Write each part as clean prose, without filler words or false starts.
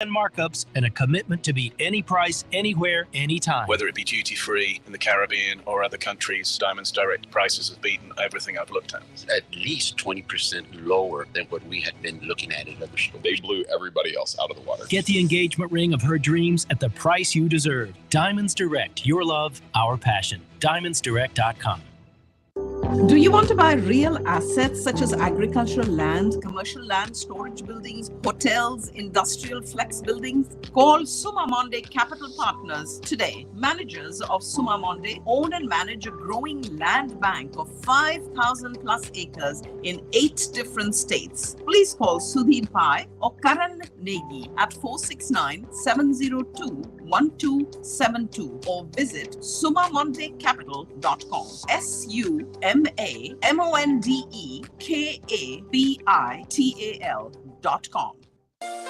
and markups, and a commitment to beat any price, anywhere, anytime. Whether it be duty-free in the Caribbean or other countries, Diamonds Direct prices have beaten everything I've looked at. At least 20% lower than what we had been looking at in other stores. They blew everybody else out of the water. Get the engagement ring of her dreams at the price you deserve. Diamonds Direct, your love, our passion. DiamondsDirect.com. Do you want to buy real assets such as agricultural land, commercial land, storage buildings, hotels, industrial flex buildings? Call Summa Monde Capital Partners today. Managers of Summa Monde own and manage a growing land bank of 5,000 plus acres in 8 different states. Please call Sudhir Pai or Karan Negi at 469-702-1272 or visit summamondecapital.com. SUMAMONDEKAPITAL.com.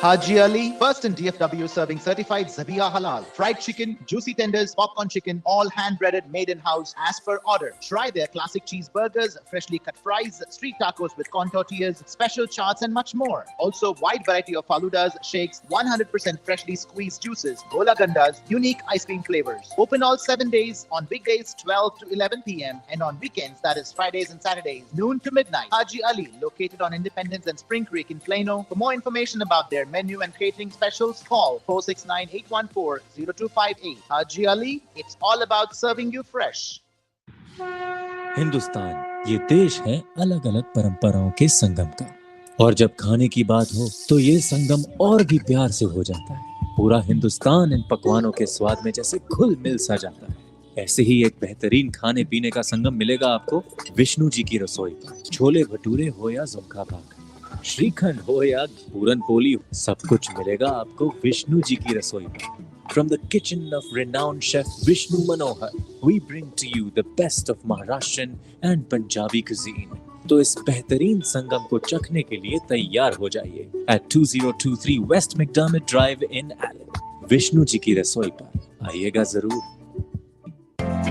Haji Ali, first in DFW serving certified Zabiha Halal. Fried chicken, juicy tenders, popcorn chicken, all hand-breaded, made in-house as per order. Try their classic cheeseburgers, freshly cut fries, street tacos with corn tortillas, special chaats and much more. Also, wide variety of faludas, shakes, 100% freshly squeezed juices, gola gandas, unique ice cream flavors. Open all 7 days, on weekdays 12 to 11 p.m. and on weekends, that is Fridays and Saturdays, noon to midnight. Haji Ali, located on Independence and Spring Creek in Plano. For more information about their menu and catering specials, call 469-814-0258. Haji Ali, it's all about serving you fresh. Hindustan ये देश है अलग अलग परंपराओं के संगम का, और जब खाने की बात हो तो ये संगम और भी प्यार से हो जाता है। पूरा हिंदुस्तान इन पकवानों के स्वाद में जैसे घुल मिल सा जाता है। ऐसे ही एक बेहतरीन खाने पीने का संगम मिलेगा आपको विष्णु जी की रसोई पर। छोले भटूरे हो या ज़ुमका भाग, श्रीखंड हो या पूरन पोली, सब कुछ मिलेगा आपको विष्णु जी की रसोई पर। From the kitchen of renowned chef Vishnu Manohar, we bring to you the best of Maharashtrian and Punjabi cuisine. तो इस बेहतरीन संगम को चखने के लिए तैयार हो जाइए at 2023 West McDermott Drive in Allen. Vishnu ji की रसोई पर आइएगा जरूर।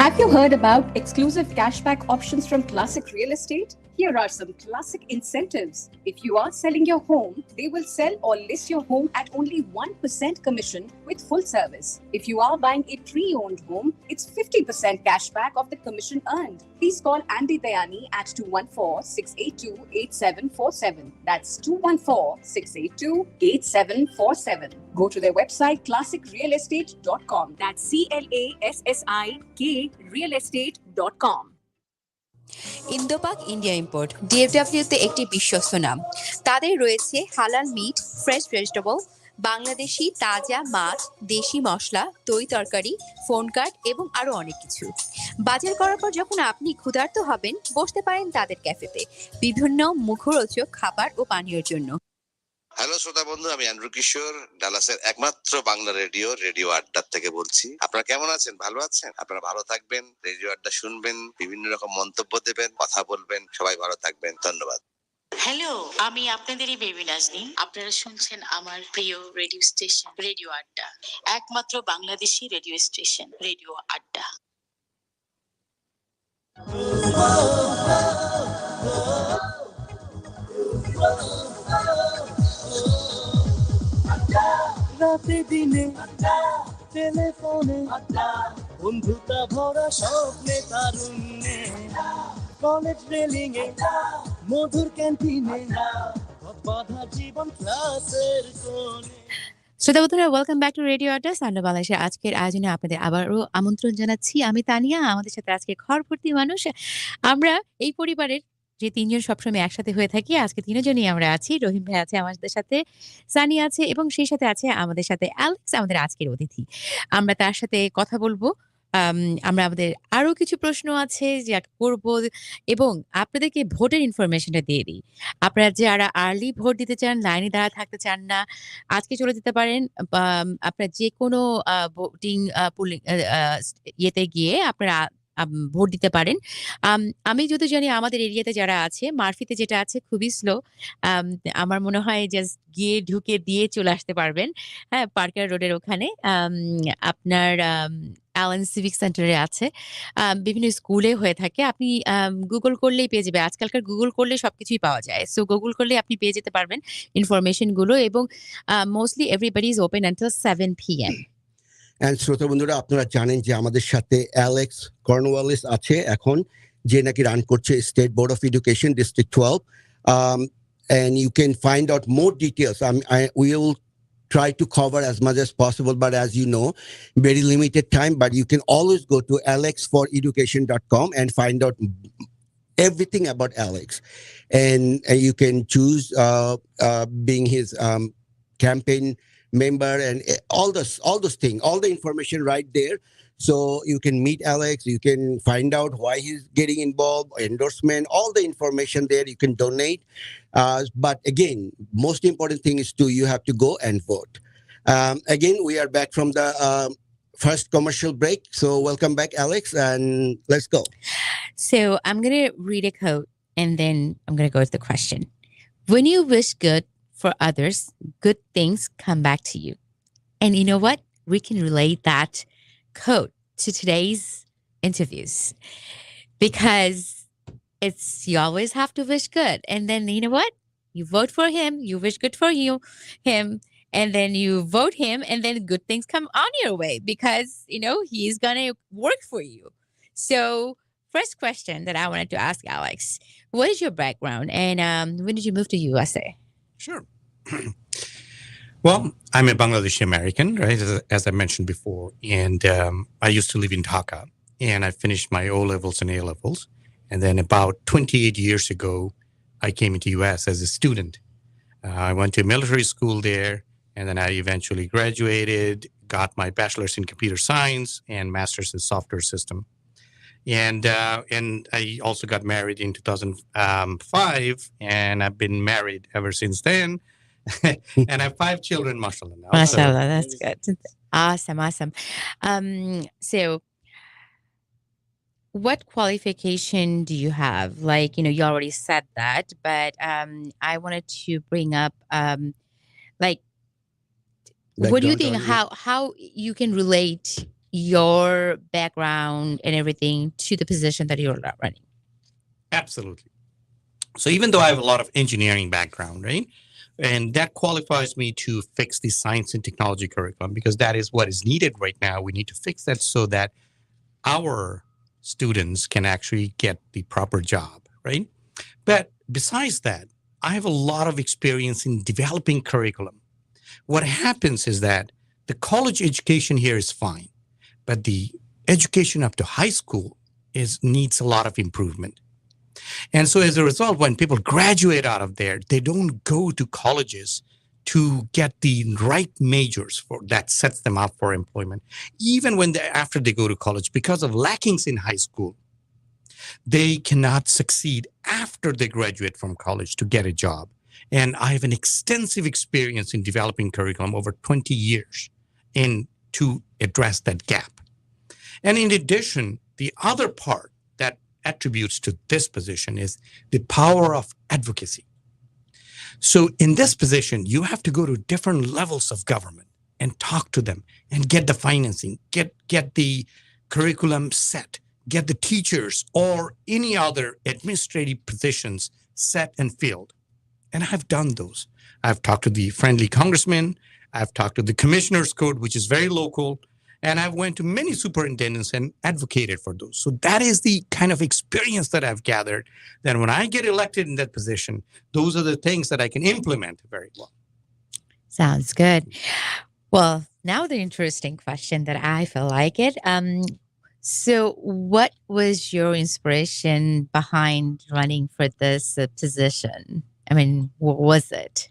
Have you heard about exclusive cashback options from Classic Real Estate? Here are some classic incentives. If you are selling your home, they will sell or list your home at only 1% commission with full service. If you are buying a pre-owned home, it's 50% cashback of the commission earned. Please call Andy Dayani at 214-682-8747. That's 214-682-8747. Go to their website classicrealestate.com. That's CLASSIK realestate.com. Indopak India import ডিএফডব্লিউতে একটি বিশ্বস্ত নাম। তাদের রয়েছে হালাল meet, fresh vegetable, Bangladeshi তাজা মাছ, দেশি মশলা, দই তরকারি, ফোন কার্ড এবং আরো অনেক কিছু। বাজার করার পর যখন আপনি ক্ষুধার্ত হবেন, বসতে পারেন তাদের ক্যাফেতে বিভিন্ন মুখরোচক খাবার ও পানীয়ের জন্য। হ্যালো শ্রোতা বন্ধু, আমি অ্যান্ড্রু কিশোর, ডালাসের একমাত্র বাংলা রেডিও আড্ডা থেকে বলছি। আপনারা কেমন আছেন? ভালো আছেন? আপনারা ভালো থাকবেন, রেডিও আড্ডা শুনবেন, বিভিন্ন রকম মন্তব্য দেবেন, কথা বলবেন। সবাই ভালো থাকবেন, ধন্যবাদ। হ্যালো, আমি আপনাদেরই বেবি নাজনী। আপনারা শুনছেন আমার প্রিয় রেডিও স্টেশন রেডিও আড্ডা, একমাত্র বাংলাদেশি রেডিও স্টেশন রেডিও আড্ডা। রাতে দিনে টেলিফোনে বন্ধুতা ভরা স্বপ্নে তারুণ্যে, কলেজ রেলিং এ মধুর ক্যান্টিনে বাধা জীবন ক্লাসের কোণে। শ্রোতা বন্ধুরা, ওয়েলকাম ব্যাক টু রেডিও আড্ডা সান্ডা বাংলাদেশের আজকের আয়োজনে আপনাদের আবারও আমন্ত্রণ জানাচ্ছি। আমি তানিয়া, আমাদের সাথে আজকে ঘর ভর্তি মানুষ। আমরা এই পরিবারের যে তিনজন সবসময় একসাথে হয়ে থাকি, আজকে তিনজনই আমরা আছি। রহিম ভাই আছে আমাদের সাথে, সানি আছে এবং সেই সাথে আছে আমাদের সাথে অ্যালেক্স, আমাদের আজকের অতিথি। আমরা তার সাথে কথা বলবো। আমরা আমাদের আরো কিছু প্রশ্ন আছে যা করব এবং আপনাদেরকে ভোটের ইনফরমেশনটা দিয়ে দিই। আপনারা যারা আর্লি ভোট দিতে চান, লাইনে দাঁড়া থাকতে চান না, আজকে চলে যেতে পারেন। আপনারা যে কোনো ভোটিং ইয়েতে গিয়ে আপনারা ভোট দিতে পারেন। আমি যদি জানি আমাদের এরিয়াতে যারা আছে, মারফিতে যেটা আছে খুবই স্লো। আমার মনে হয় জাস্ট গিয়ে ঢুকে দিয়ে চলে আসতে পারবেন। হ্যাঁ, পার্কার রোডের ওখানে আপনার অ্যালেন সিভিক সেন্টারে আছে। বিভিন্ন স্কুলে হয়ে থাকে। আপনি গুগল করলেই পেয়ে যাবেন। আজকালকার গুগল করলে সবকিছুই পাওয়া যায়। সো গুগল করলে আপনি পেয়ে যেতে পারবেন ইনফরমেশন গুলো এবং mostly everybody is open until 7 PM. And শ্রোতা বন্ধুরা, আপনারা জানেন যে আমাদের সাথে অ্যালেক্স কর্নওয়ালিস আছে এখন, যে নাকি রান করছে state board of education district 12. And you can find out more details. We will try to cover as much as possible, but as you know, very limited time. But you can always go to alexforeducation.com and find out everything about Alex. And you can choose being his campaign member and all those things, all the information right there. So you can meet Alex, you can find out why he's getting involved, endorsement, all the information there. You can donate. But again, most important thing is you have to go and vote. Again, we are back from the first commercial break. So welcome back, Alex, and let's go. So I'm going to read a quote and then I'm going to go to the question. When you wish good for others, good things come back to you. And you know what? We can relate that quote to today's interviews because you always have to wish good. And then you know what? You vote for him, you wish good for him, and then you vote him, and then good things come on your way because, he's going to work for you. So first question that I wanted to ask Alex, what is your background and when did you move to USA? Sure. Well, I'm a Bangladeshi American, right, as I mentioned before. And I used to live in Dhaka, and I finished my O-levels and A-levels. And then about 28 years ago, I came into U.S. as a student. I went to military school there, and then I eventually graduated, got my bachelor's in computer science and master's in software system. And I also got married in 2005, and I've been married ever since then. And I have 5 children, mashallah. Now. Mashallah, that's good. Awesome. So what qualification do you have? Like, you already said that, but I wanted to bring up, what do you think, how you can relate your background and everything to the position that you're running? Absolutely. So even though I have a lot of engineering background, right? And that qualifies me to fix the science and technology curriculum because that is what is needed right now. We need to fix that so that our students can actually get the proper job, right? But besides that, I have a lot of experience in developing curriculum. What happens is that the college education here is fine, but the education up to high school needs a lot of improvement. And so as a result, when people graduate out of there, they don't go to colleges to get the right majors that sets them up for employment. Even after they go to college, because of lackings in high school, they cannot succeed after they graduate from college to get a job. And I have an extensive experience in developing curriculum over 20 years to address that gap. And in addition, the other part that attributes to this position is the power of advocacy. So in this position, you have to go to different levels of government and talk to them and get the financing, get the curriculum set, get the teachers or any other administrative positions set and filled. And I've done those. I've talked to the friendly congressman. I've talked to the commissioner's code, which is very local. And I've went to many superintendents and advocated for those. So that is the kind of experience that I've gathered. That when I get elected in that position, those are the things that I can implement very well. Sounds good. Well, now the interesting question that I feel like it. So what was your inspiration behind running for this position? I mean, what was it?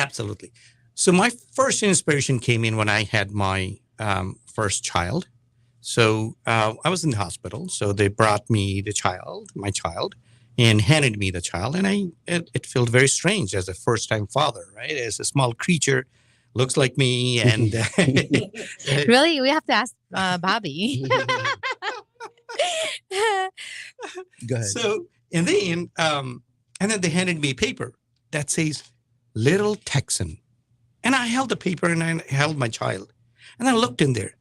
Absolutely. So my first inspiration came in when I had my first child. So I was in the hospital. So they brought me my child, and handed me the child. And it felt very strange as a first-time father, right? As a small creature, looks like me. And really, we have to ask Bobby. Go ahead. So, and then they handed me a paper that says Little Texan. And I held the paper and I held my child. And I looked in there.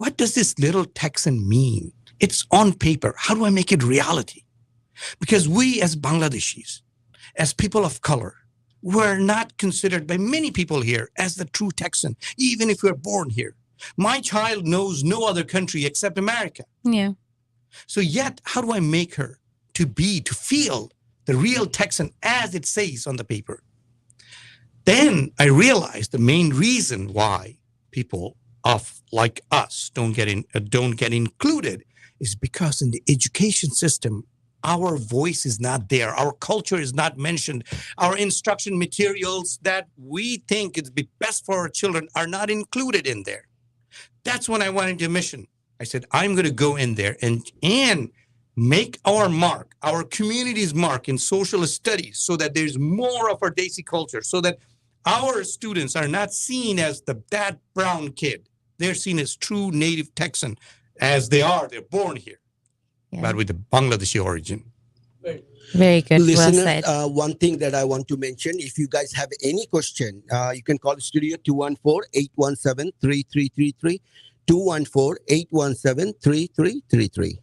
what does this little Texan mean? It's on paper. How do I make it reality? Because we as Bangladeshis, as people of color, we're not considered by many people here as the true Texan, even if we're born here. My child knows no other country except America. Yeah. So yet, how do I make her to feel the real Texan as it says on the paper? Then I realized the main reason why people like us don't get included is because in the education system, our voice is not there. Our culture is not mentioned. Our instruction materials that we think is the best for our children are not included in there. That's when I went into mission. I said, I'm going to go in there and make our mark, our community's mark in social studies so that there's more of our Desi culture, so that our students are not seen as that brown kid. They're seen as true native Texan as they are. They're born here, but with the Bangladeshi origin. Very good. Listeners, well said. One thing that I want to mention, if you guys have any question, you can call the studio 214-817-3333, 214-817-3333.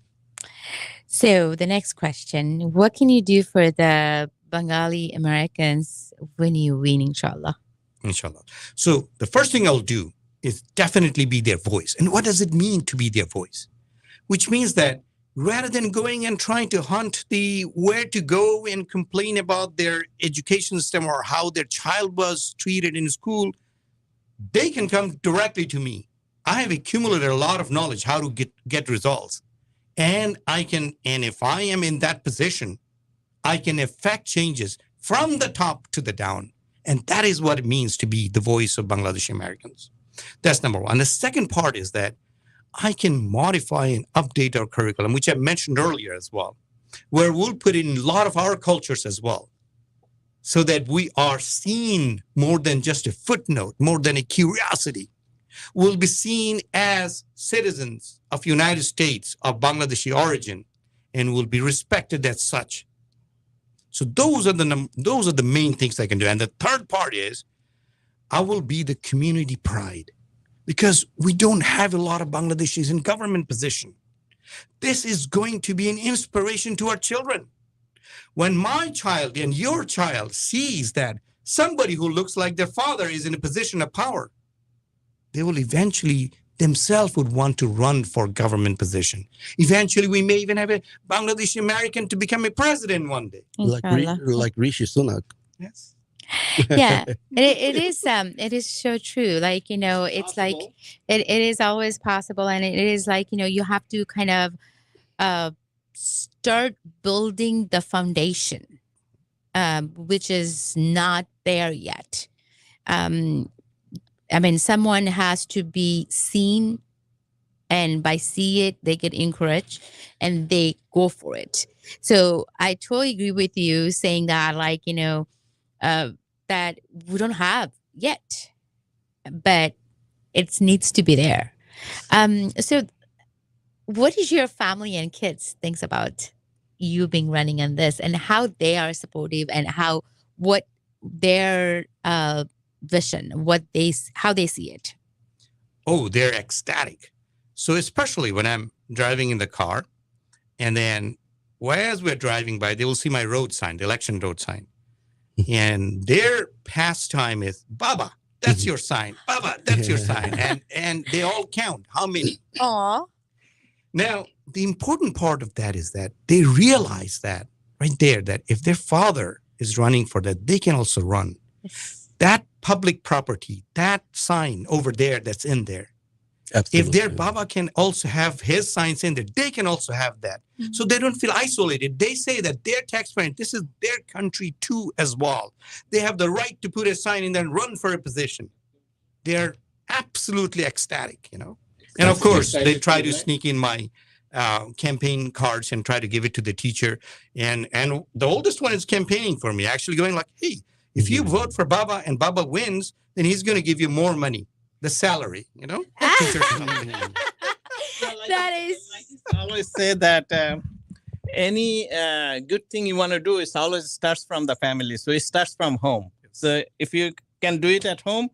So the next question, what can you do for the Bengali Americans when you win, inshallah? Inshallah. So the first thing I'll do is definitely be their voice. And what does it mean to be their voice? Which means that rather than going and trying to hunt where to go and complain about their education system or how their child was treated in school, they can come directly to me. I have accumulated a lot of knowledge how to get results. And if I am in that position, I can effect changes from the top to the down. And that is what it means to be the voice of Bangladeshi Americans. That's number one. The second part is that I can modify and update our curriculum, which I mentioned earlier as well, where we'll put in a lot of our cultures as well, so that we are seen more than just a footnote, more than a curiosity. We'll be seen as citizens of United States of Bangladeshi origin, and will be respected as such. So those are the main things I can do. And the third part is I will be the community pride, because we don't have a lot of Bangladeshis in government position. This is going to be an inspiration to our children. When my child and your child sees that somebody who looks like their father is in a position of power, they will eventually themselves would want to run for government position. Eventually, we may even have a Bangladeshi American to become a president one day. Like Rishi Sunak. Yes. Yeah, it is so true. Like, it's like it is always possible. And it is like, you have to kind of start building the foundation, which is not there yet. Someone has to be seen, and by see it, they get encouraged and they go for it. So I totally agree with you saying that, like, that we don't have yet, but it needs to be there. So what is your family and kids thinks about you being running on this, and how they are supportive, and what their vision, how they see it? Oh, they're ecstatic. So especially when I'm driving in the car, and then as we're driving by, they will see my road sign, the election road sign. And their pastime is, Baba, that's your sign. Baba, that's your sign. And they all count how many. Aww. Now, the important part of that is that they realize that right there, that if their father is running for that, they can also run. Yes. That public property, that sign over there that's in there. Absolutely. If their Baba can also have his signs in there, they can also have that. Mm-hmm. So they don't feel isolated. They say that their taxpayer, this is their country too as well. They have the right to put a sign in there and run for a position. They're absolutely ecstatic, And of course, they try to sneak in my campaign cards and try to give it to the teacher. And the oldest one is campaigning for me, actually going like, hey, if you vote for Baba and Baba wins, then he's going to give you more money. The salary, That is. I always say that any good thing you want to do is always starts from the family. So it starts from home. So if you can do it at home,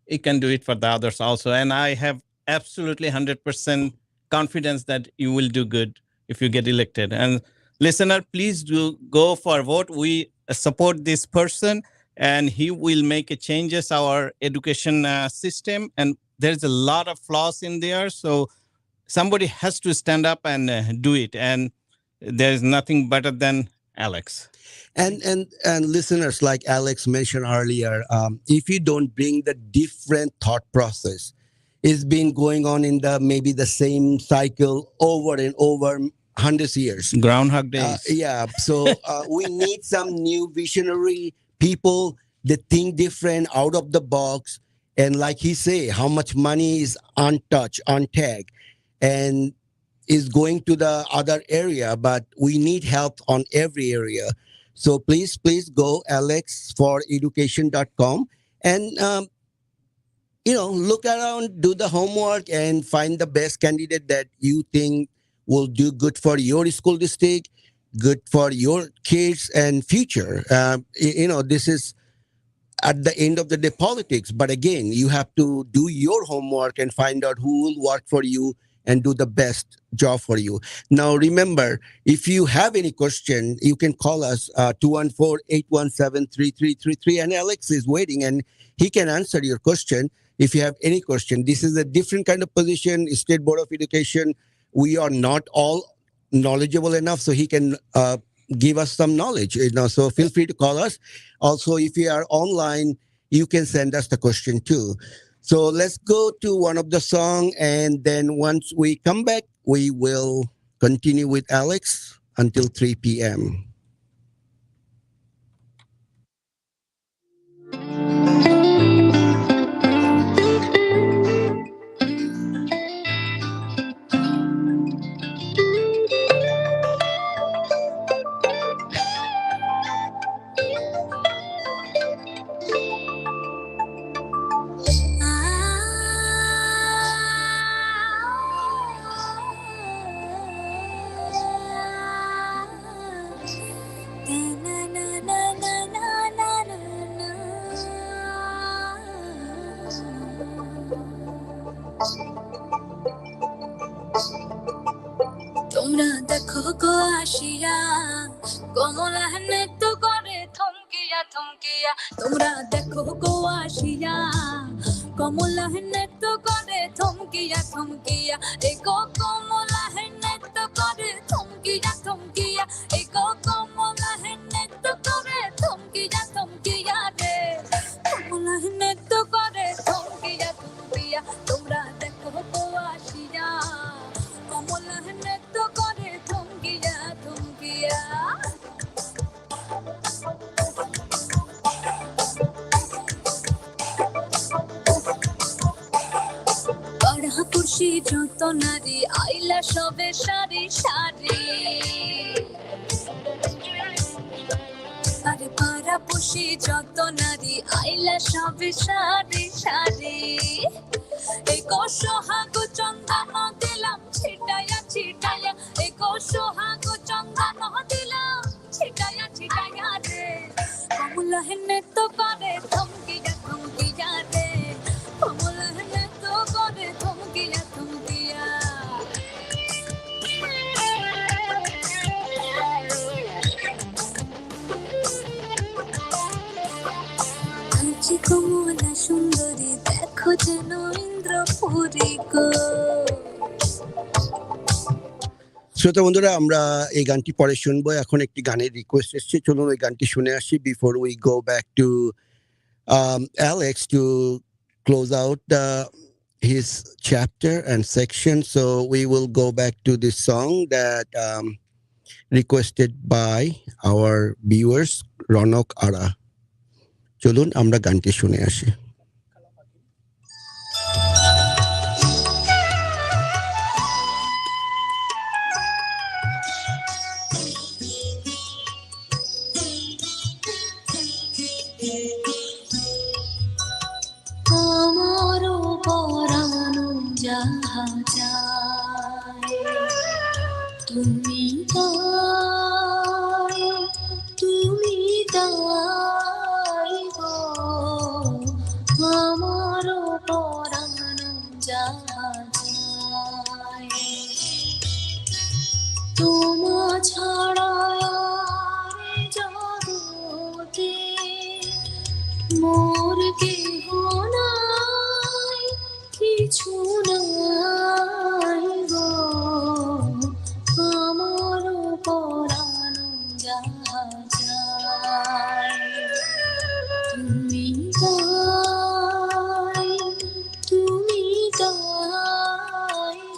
you can do it for the others also. And I have absolutely 100% confidence that you will do good if you get elected. And listener, please do go for vote. We support this person, and he will make a changes our education system. And there's a lot of flaws in there, so somebody has to stand up and do it. And there's nothing better than Alex. And listeners, like Alex mentioned earlier, if you don't bring the different thought process, it's been going on in maybe the same cycle over and over hundreds of years. Groundhog Days. Yeah. So we need some new visionary people that think different, out of the box. And like he say, how much money is untouched, untagged, and is going to the other area, but we need help on every area. So please go alexforeducation.com and look around, do the homework, and find the best candidate that you think will do good for your school district, good for your kids and future. This is at the end of the day politics, but again, you have to do your homework and find out who will work for you and do the best job for you. Now, remember, if you have any question, you can call us 214-817-3333, and Alex is waiting and he can answer your question if you have any question. This is a different kind of position, State Board of Education. We are not all knowledgeable enough, so he can give us some knowledge. So feel free to call us. Also, if you are online, you can send us the question too. So let's go to one of the song, and then once we come back, we will continue with Alex until 3 p.m. তোমরা দেখো গো আসিয়া কমলা নৃত্য করে থমকিয়া থমকিয়া তোমরা দেখো গো আসিয়া কমলা নৃত্য করে থমকিয়া থমকিয়া এগো কমলা নৃত্য করে থমকিয়া থমকিয়া এগো কমলা নৃত্য করে থমকিয়া থমকিয়া রে কমলা নৃত্য করে থমকিয়া থমকিয়া তোমরা দেখো গো আসিয়া কমলা নৃত্য করে থমকিয়া থমকিয়া পাড়াপুরসি যত নারী আইলা সবে সারি সারি আরে পাড়াপুরসি যত নারী আইলা সবে সারি সারি এগো সোহাগ চন্দন দিলাম ছিটায়া ছিটায়া এগো সোহাগ চন্দন দিলাম ছিটায়া ছিটায়া রে কমলা নৃত্য করে থমকিয়া থমকিয়া রে কমলা নৃত্য করে থমকিয়া থমকিয়া আজি কমলা সুন্দরী দেখো যেন ইন্দ্রপুরী গো। শ্রোতা বন্ধুরা, আমরা এই গানটি পরে শুনবো। এখন একটি গানের রিকোয়েস্ট এসেছে, চলুন ওই গানটি শুনে আসি before we go back to Alex to close out his chapter and section. So we will go back to this song that requested by our viewers, Ronok Ara. চলুন আমরা গানটি শুনে আসি। আমারও পরানো যাহা যায় তুমি তাই গো আমারও পরানো যাহা কিছু নাই গো আমার পরানো যাহা চায় তুমি তাই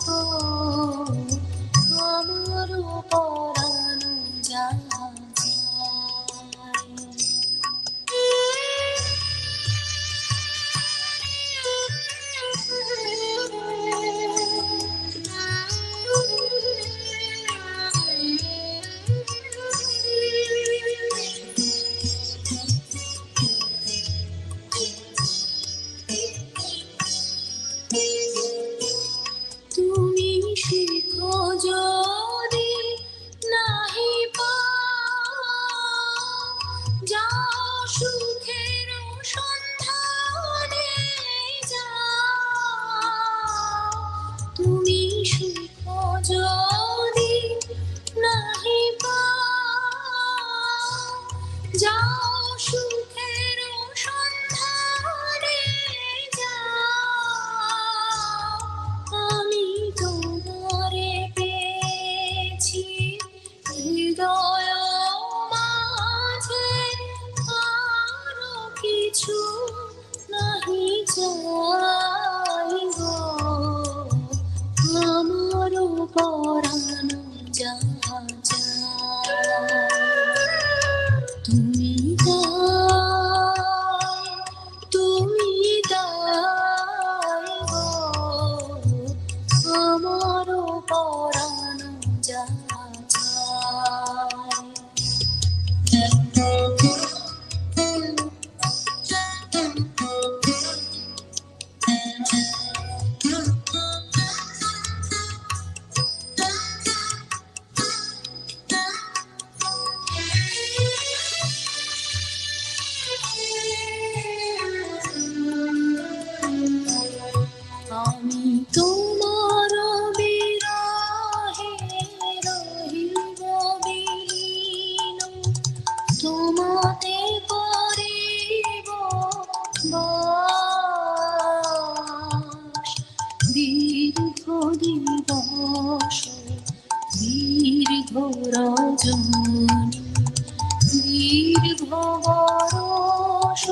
গো আমার পরানো যাহা তুমি শিখো যদি নাহি যাও সুখের সন্ধানে যাও তুমি শিখো যদি নাহি যাও সুখের সন্ধানে যাও আমি তোমারে পেয়েছি হৃদয় মাঝে আরো কিছু নাহি চাই গো আমার পরানো যাহা চায় তুমি দাই গো আমার পরানো যাহা আমি তোমার বিরহে রহিব বিলীন তোমাতে করিব বাস দীর্ঘ দিবস দীর্ঘ রজনী দীর্ঘ বরষ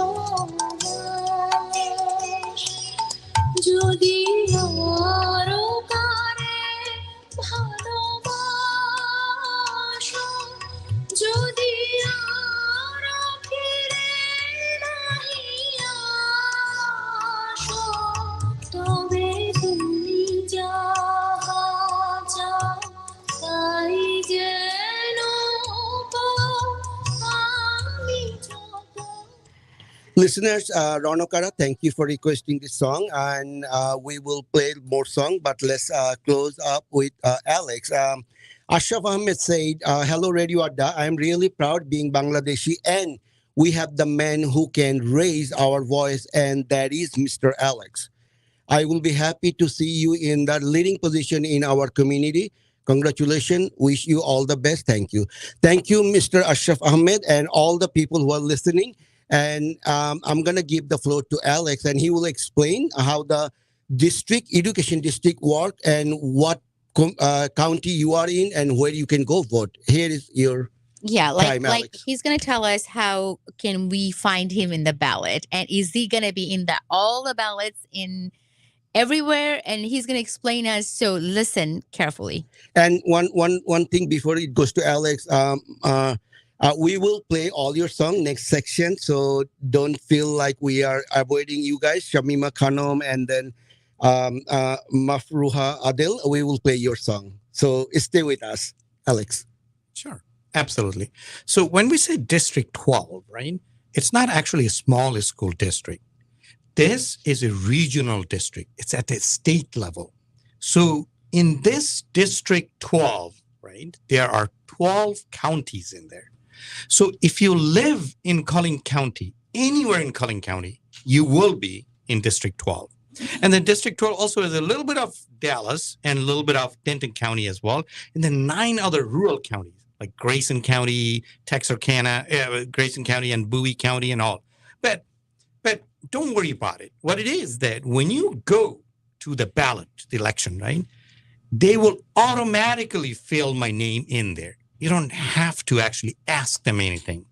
যদি আরো কারে ভালোবাসো যদি আরো ফিরে নাহি আসো তবে তুমি যাহা চাও তাই যেন পাও আমি যত Listeners, Ronokara, thank you for requesting this song, and we will play more song. But let's close up with Alex. Ashraf Ahmed said, "Hello, Radio Adda. I'm really proud being Bangladeshi, and we have the man who can raise our voice, and that is Mr. Alex. I will be happy to see you in that leading position in our community. Congratulations. Wish you all the best. Thank you. Thank you, Mr. Ashraf Ahmed, and all the people who are listening." And I'm going to give the floor to Alex, and he will explain how the education district work and what county you are in and where you can go vote. Here is your Yeah, time, like Alex. he's gonna tell us how can we find him in the ballot, and is he gonna be in all the ballots in everywhere? And he's gonna explain us. So listen carefully. And one thing before it goes to Alex, we will play all your song next section, so don't feel like we are avoiding you guys. Shamima Khanom and then Mafruha Adil, we will play your song. So stay with us, Alex. Sure. Absolutely. So when we say District 12, right, it's not actually a small school district. This is a regional district. It's at the state level. So in this District 12, right, there are 12 counties in there. So if you live in Culling County, anywhere in Culling County, you will be in District 12. And then District 12 also has a little bit of Dallas and a little bit of Denton County as well. And then 9 other rural counties like Grayson County, Texarkana, Grayson County and Bowie County and all. But don't worry about it. What it is that when you go to the ballot, the election, right? They will automatically fill my name in there. You don't have to actually ask them anything.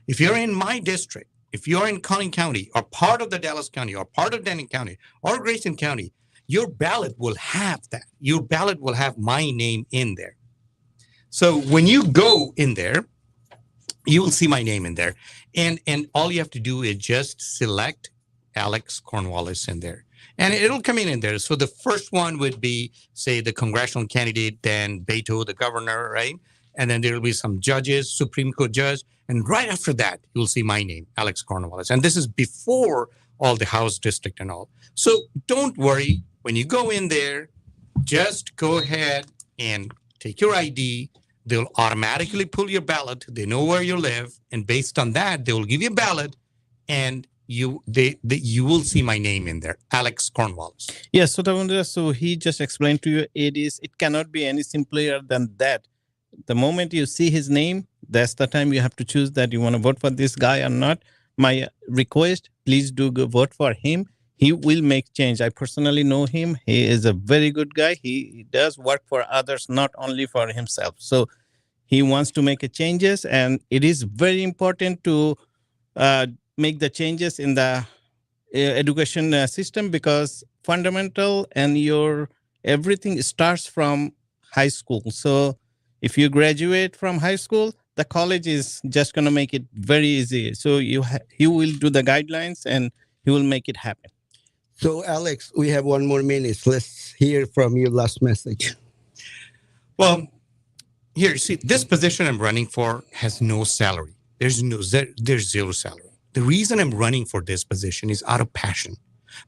If you're in my district, if you're in Collin County or part of the Dallas County or part of Denton County or Grayson County, your ballot will have that. Your ballot will have my name in there. So when you go in there, you will see my name in there. And all you have to do is just select Alex Cornwallis in there. And it'll come in there. So the first one would be, say, the congressional candidate, then Beto, the governor, right? And then there will be some judges, Supreme Court judge. And right after that, you'll see my name, Alex Cornwallis. And this is before all the House district and all. So don't worry. When you go in there, just go ahead and take your ID. They'll automatically pull your ballot. They know where you live. And based on that, they will give you a ballot. And you will see my name in there, Alex Cornwallis. Yes, so he just explained to you it cannot be any simpler than that. The moment you see his name, that's the time you have to choose that you want to vote for this guy or not. My request, please do go vote for him. He will make change. I personally know him. He is a very good guy. He does work for others, not only for himself. So he wants to make changes, and it is very important to make the changes in the education system, because fundamental and your everything starts from high school. So if you graduate from high school, the college is just going to make it very easy. So he will do the guidelines and he will make it happen. So Alex, we have one more minute. Let's hear from your last message. Well, here, see, this position I'm running for has no salary. There's zero salary. The reason I'm running for this position is out of passion.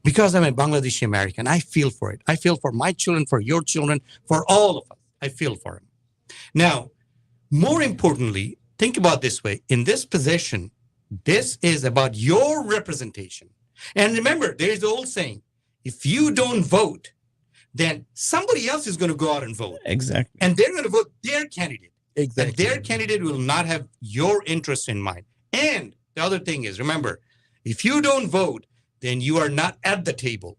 Because I'm a Bangladeshi American, I feel for it. I feel for my children, for your children, for all of us. I feel for them. Now, more importantly, think about this way. In this position, this is about your representation. And remember, there's the old saying, if you don't vote, then somebody else is going to go out and vote. Exactly. And they're going to vote their candidate. Exactly. And their candidate will not have your interest in mind. And the other thing is, remember, if you don't vote, then you are not at the table.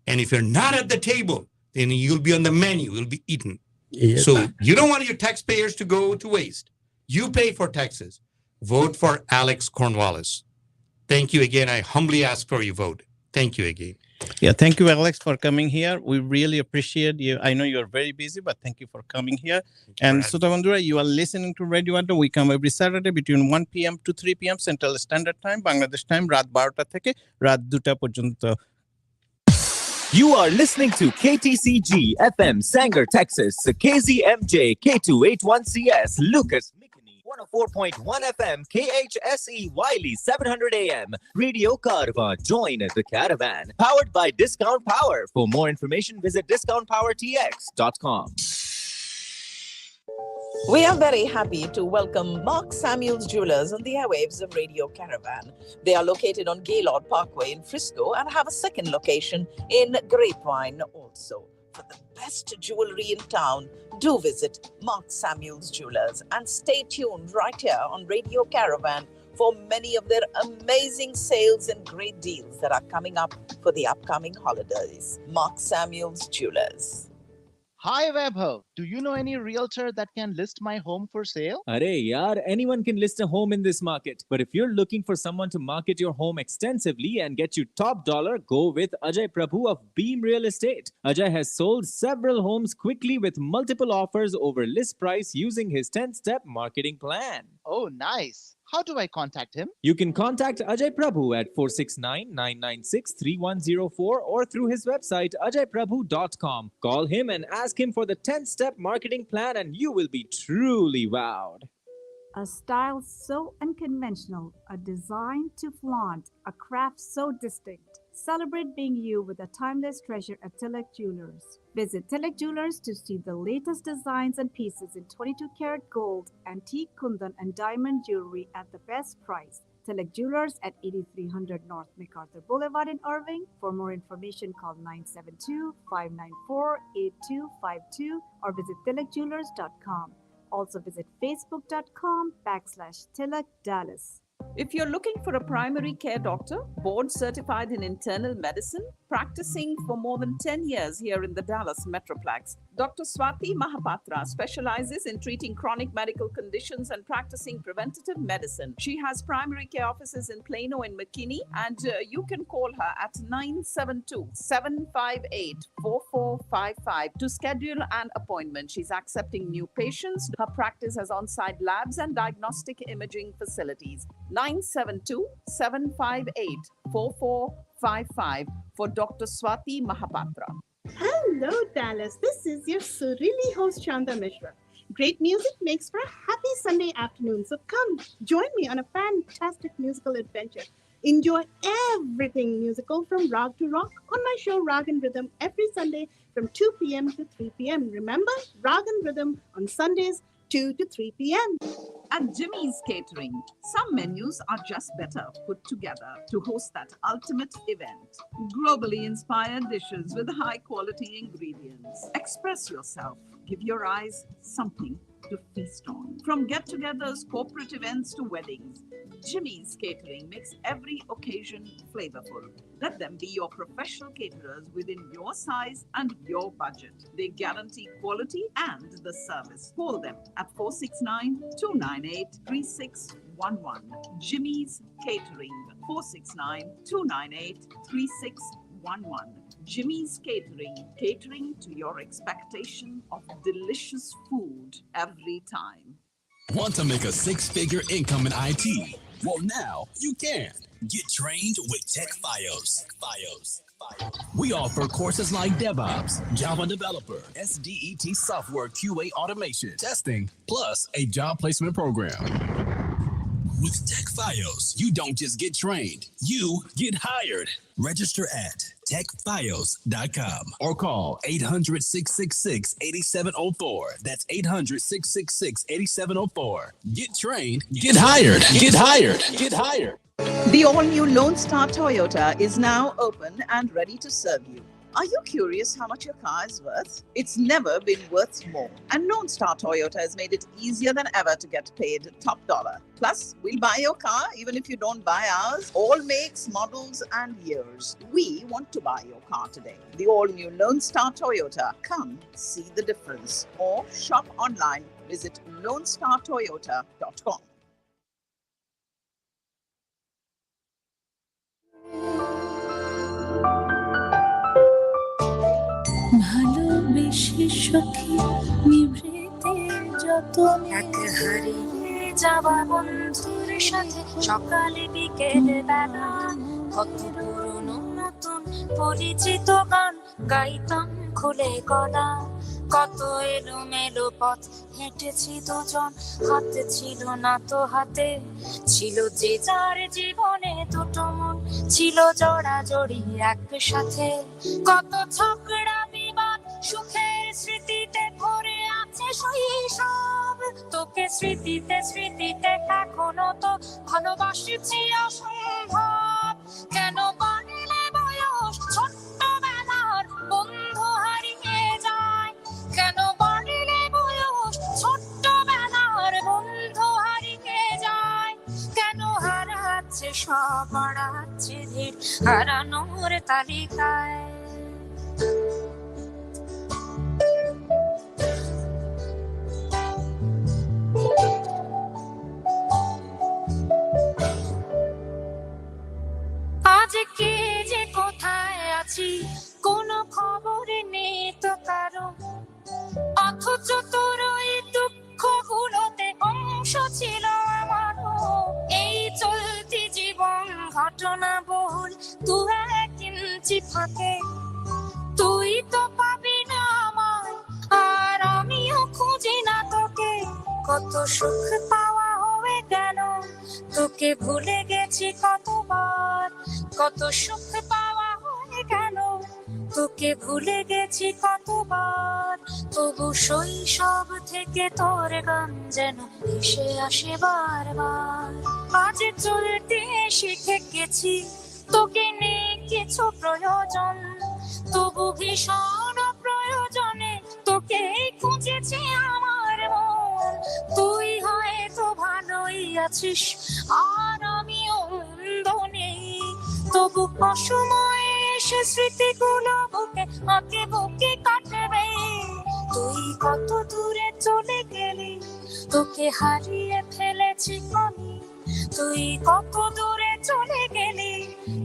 And if you're not at the table, then you'll be on the menu, you'll be eaten. Yes. So you don't want your taxpayers to go to waste. You pay for taxes. Vote for Alex Cornwallis. Thank you again. I humbly ask for your vote. Thank you again. Yeah, thank you, Alex, for coming here. We really appreciate you. I know you're very busy, but thank you for coming here. And Sota Bandura, you are listening to Radio Adda. We come every Saturday between 1 p.m. to 3 p.m. Central Standard Time, Bangladesh time, রাত 12টা থেকে রাত 2টা পর্যন্ত। You are listening to KTCG FM Sanger, Texas, KZMJ K281CS Lucas, 104.1 FM, KHSE Wiley 700 AM, Radio Caravan. Join the Caravan. Powered by Discount Power. For more information, visit discountpowertx.com. We are very happy to welcome Mark Samuels Jewelers on the airwaves of Radio Caravan. They are located on Gaylord Parkway in Frisco and have a second location in Grapevine also. For the best jewelry in town, do visit Mark Samuels Jewelers and stay tuned right here on Radio Caravan for many of their amazing sales and great deals that are coming up for the upcoming holidays. Mark Samuels Jewelers. Hi Vaibhav, do you know any realtor that can list my home for sale? Arey yaar, anyone can list a home in this market. But if you're looking for someone to market your home extensively and get you top dollar, go with Ajay Prabhu of Beam Real Estate. Ajay has sold several homes quickly with multiple offers over list price using his 10-step marketing plan. Oh, nice. How do I contact him? You can contact Ajay Prabhu at 469-996-3104 or through his website ajayprabhu.com. Call him and ask him for the 10-step marketing plan and you will be truly wowed. A style so unconventional, a design to flaunt, a craft so distinct. Celebrate being you with a timeless treasure at Tilak Jewelers. Visit Tilak Jewelers to see the latest designs and pieces in 22-karat gold, antique kundan and diamond jewelry at the best price. Tilak Jewelers at 8300 North MacArthur Boulevard in Irving. For more information, call 972-594-8252 or visit tilakjewelers.com. Also visit facebook.com/Tilak Dallas. If you're looking for a primary care doctor, board certified in internal medicine, practicing for more than 10 years here in the Dallas Metroplex, Dr. Swati Mahapatra specializes in treating chronic medical conditions and practicing preventative medicine. She has primary care offices in Plano and McKinney, and you can call her at 972-758-4455 to schedule an appointment. She's accepting new patients. Her practice has on-site labs and diagnostic imaging facilities. 972-758-4455 for Dr. Swati Mahapatra. Hello, Dallas. This is your Surili host, Chanda Mishra. Great music makes for a happy Sunday afternoon. So come join me on a fantastic musical adventure. Enjoy everything musical from rag to rock on my show Rag and Rhythm every Sunday from 2 p.m. to 3 p.m. Remember, Rag and Rhythm on Sundays 2 to 3 p.m. At Jimmy's Catering, some menus are just better put together to host that ultimate event. Globally inspired dishes with high quality ingredients. Express yourself. Give your eyes something to feast on. From get-togethers, corporate events to weddings, Jimmy's Catering makes every occasion flavorful. Let them be your professional caterers within your size and your budget. They guarantee quality and the service. Call them at 469-298-3611. Jimmy's Catering, 469-298-3611. Jimmy's Catering, catering to your expectation of delicious food every time. Want to make a six-figure income in IT? Well, now you can. Get trained with TechFios. We offer courses like DevOps, Java Developer, SDET software QA automation, testing, plus a job placement program. With TechFios, you don't just get trained, you get hired. Register at techfios.com or call 800-666-8704. That's 800-666-8704. Get trained, get hired, get hired, get hired. The all-new Lone Star Toyota is now open and ready to serve you. Are you curious how much your car is worth? It's never been worth more. And Lone Star Toyota has made it easier than ever to get paid top dollar. Plus, we'll buy your car even if you don't buy ours. All makes, models, and years. We want to buy your car today. The all-new Lone Star Toyota. Come see the difference. Or shop online. Visit LoneStarToyota.com. ভালোবেসে সখী নিভৃতে যতনে এক হারিয়ে যাওয়া বন্ধুর সাথে সকালে বিকেলে বেলা কত পুরনো নতুন পরিচিত গান গাইতাম খুলে গলা কত এলোমেলো পথ হেঁটেছি দুজন হাতে ছিল না তো হাতে ছিল যে যার জীবনে দুটো মন ছিল জড়াজড়ি একসাথে কত ঝগড়া বিবাদ সুখের স্মৃতিতে ভরে আছে শৈশব তোকে স্মৃতিতে স্মৃতিতে এখনো তো ভালোবাসছি অসম্ভব কেন বাড়িলে বয়স ছোট্টবেলার বন্ধু হারিয়ে যায় কেন বাড়িলে বয়স ছোট্টবেলার বন্ধু হারিয়ে যায় কেন হারাচ্ছে সব হারাচ্ছে ধীর হারানোর তালিকায় আজ কে যে কোথায় আছি কোনো খবর নেই তো কারো অথচ তোর ওই দুঃখগুলোতে অংশ ছিল আমারও এই চলতি জীবন ঘটনা বহুল দু এক ইঞ্চি ফাঁকে তুই তো পাবি না আমায় আর আমিও খুঁজি না তোকে কত সুখ পাওয়া হয়ে গেল তোকে ভুলে গেছি কতবার কত সুখ পাওয়া হয়ে গেল তোকে ভুলে গেছি কতবার তবু শৈশব থেকে তোর গান যেন ভেসে আসে বারবার আজ চলতে শিখে গেছি তোকে নেই কিছু প্রয়োজন তবু ভীষণ প্রয়োজনে তোকে খুঁজেছি আমার মন তুই হয়তো ভালোই আছিস আর তবু অসময়ে এসে স্মৃতিগুলো বুকে বুকে কাটবে। তুই কত দূরে চলে গেলি, তোকে হারিয়ে ফেলেছি আমি। তুই কত দূরে চলে গেলি,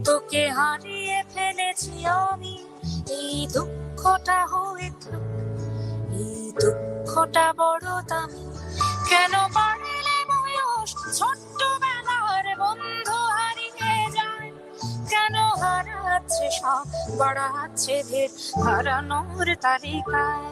তোকে হারিয়ে ফেলেছি আমি। এই দুঃখটা হয়ে থাক, এই দুঃখটা বড় দামি। কেন বাড়লে বয়স ছোট্টবেলার বন্ধু হারিয়ে যায়? কেন হারাচ্ছে সব, বাড়াচ্ছে ভেদ হারানোর তালিকায়?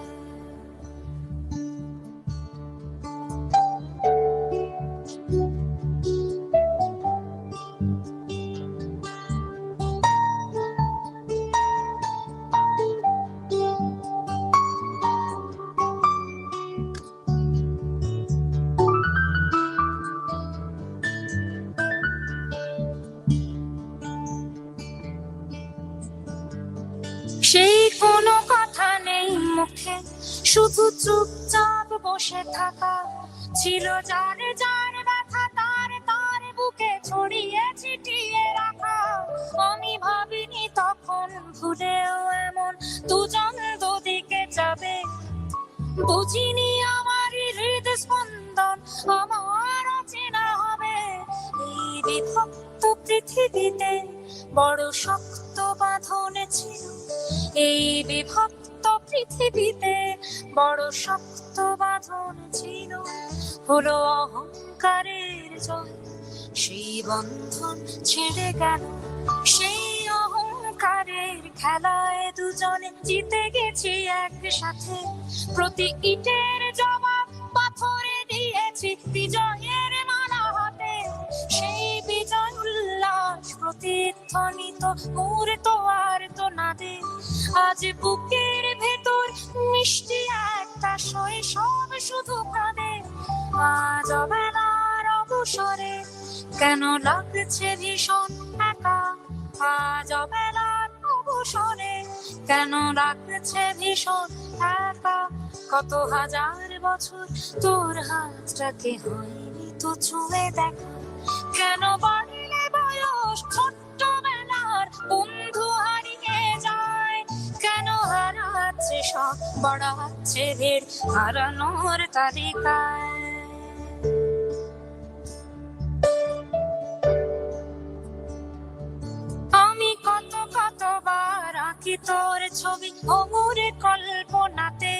সেই কোনো কথা নেই মুখে, শুধু চুপচাপ বসে থাকা। ছিল যার যার ব্যথা তার তার বুকে ছড়িয়ে ছিটিয়ে রাখা। আমি ভাবিনি তখন ভুলেও এমন দুজন দুদিকে যাবে। বুঝিনি আমার হৃদ স্পন্দন আমার অচেনা হবে। এই বিভক্ত পৃথিবীতে বড় শক্ত বাঁধন ছিল। এই বিভক্ত পৃথিবীতে বড় শক্ত বাঁধন ছিল। হলো অহংকারের জয়, সেই বন্ধন ছেড়ে গেল। সেই অহংকারের খেলায় দুজনে জিতে গেছি একসাথে। প্রতি ইটের জবাব পাথরে দিয়েছি বিজয়ের মালা হাতে। সেই বিজয় উল্লাস প্রতিধ্বনিত মুহূর্ত আর তো না দে। আজ বুকের ভেতর মিষ্টি একটা শৈশব শুধু কাঁদে। আজ অবেলার অবসরে কেন লাগছে ভীষণ একা? আজ অবেলার অবসরে কেন লাগছে ভীষণ একা? কত হাজার বছর তোর হাতটাকে হয়নি তো ছুঁয়ে দেখা। কেন বাড়লে বয়স ছোট্টবেলার বন্ধু হারিয়ে যায়? কেন হারাচ্ছে সব, বাড়াচ্ছে ভিড় হারানোর তালিকায়? আমি কতবার আঁকি তোর ছবি অমরে কল্পনাতে।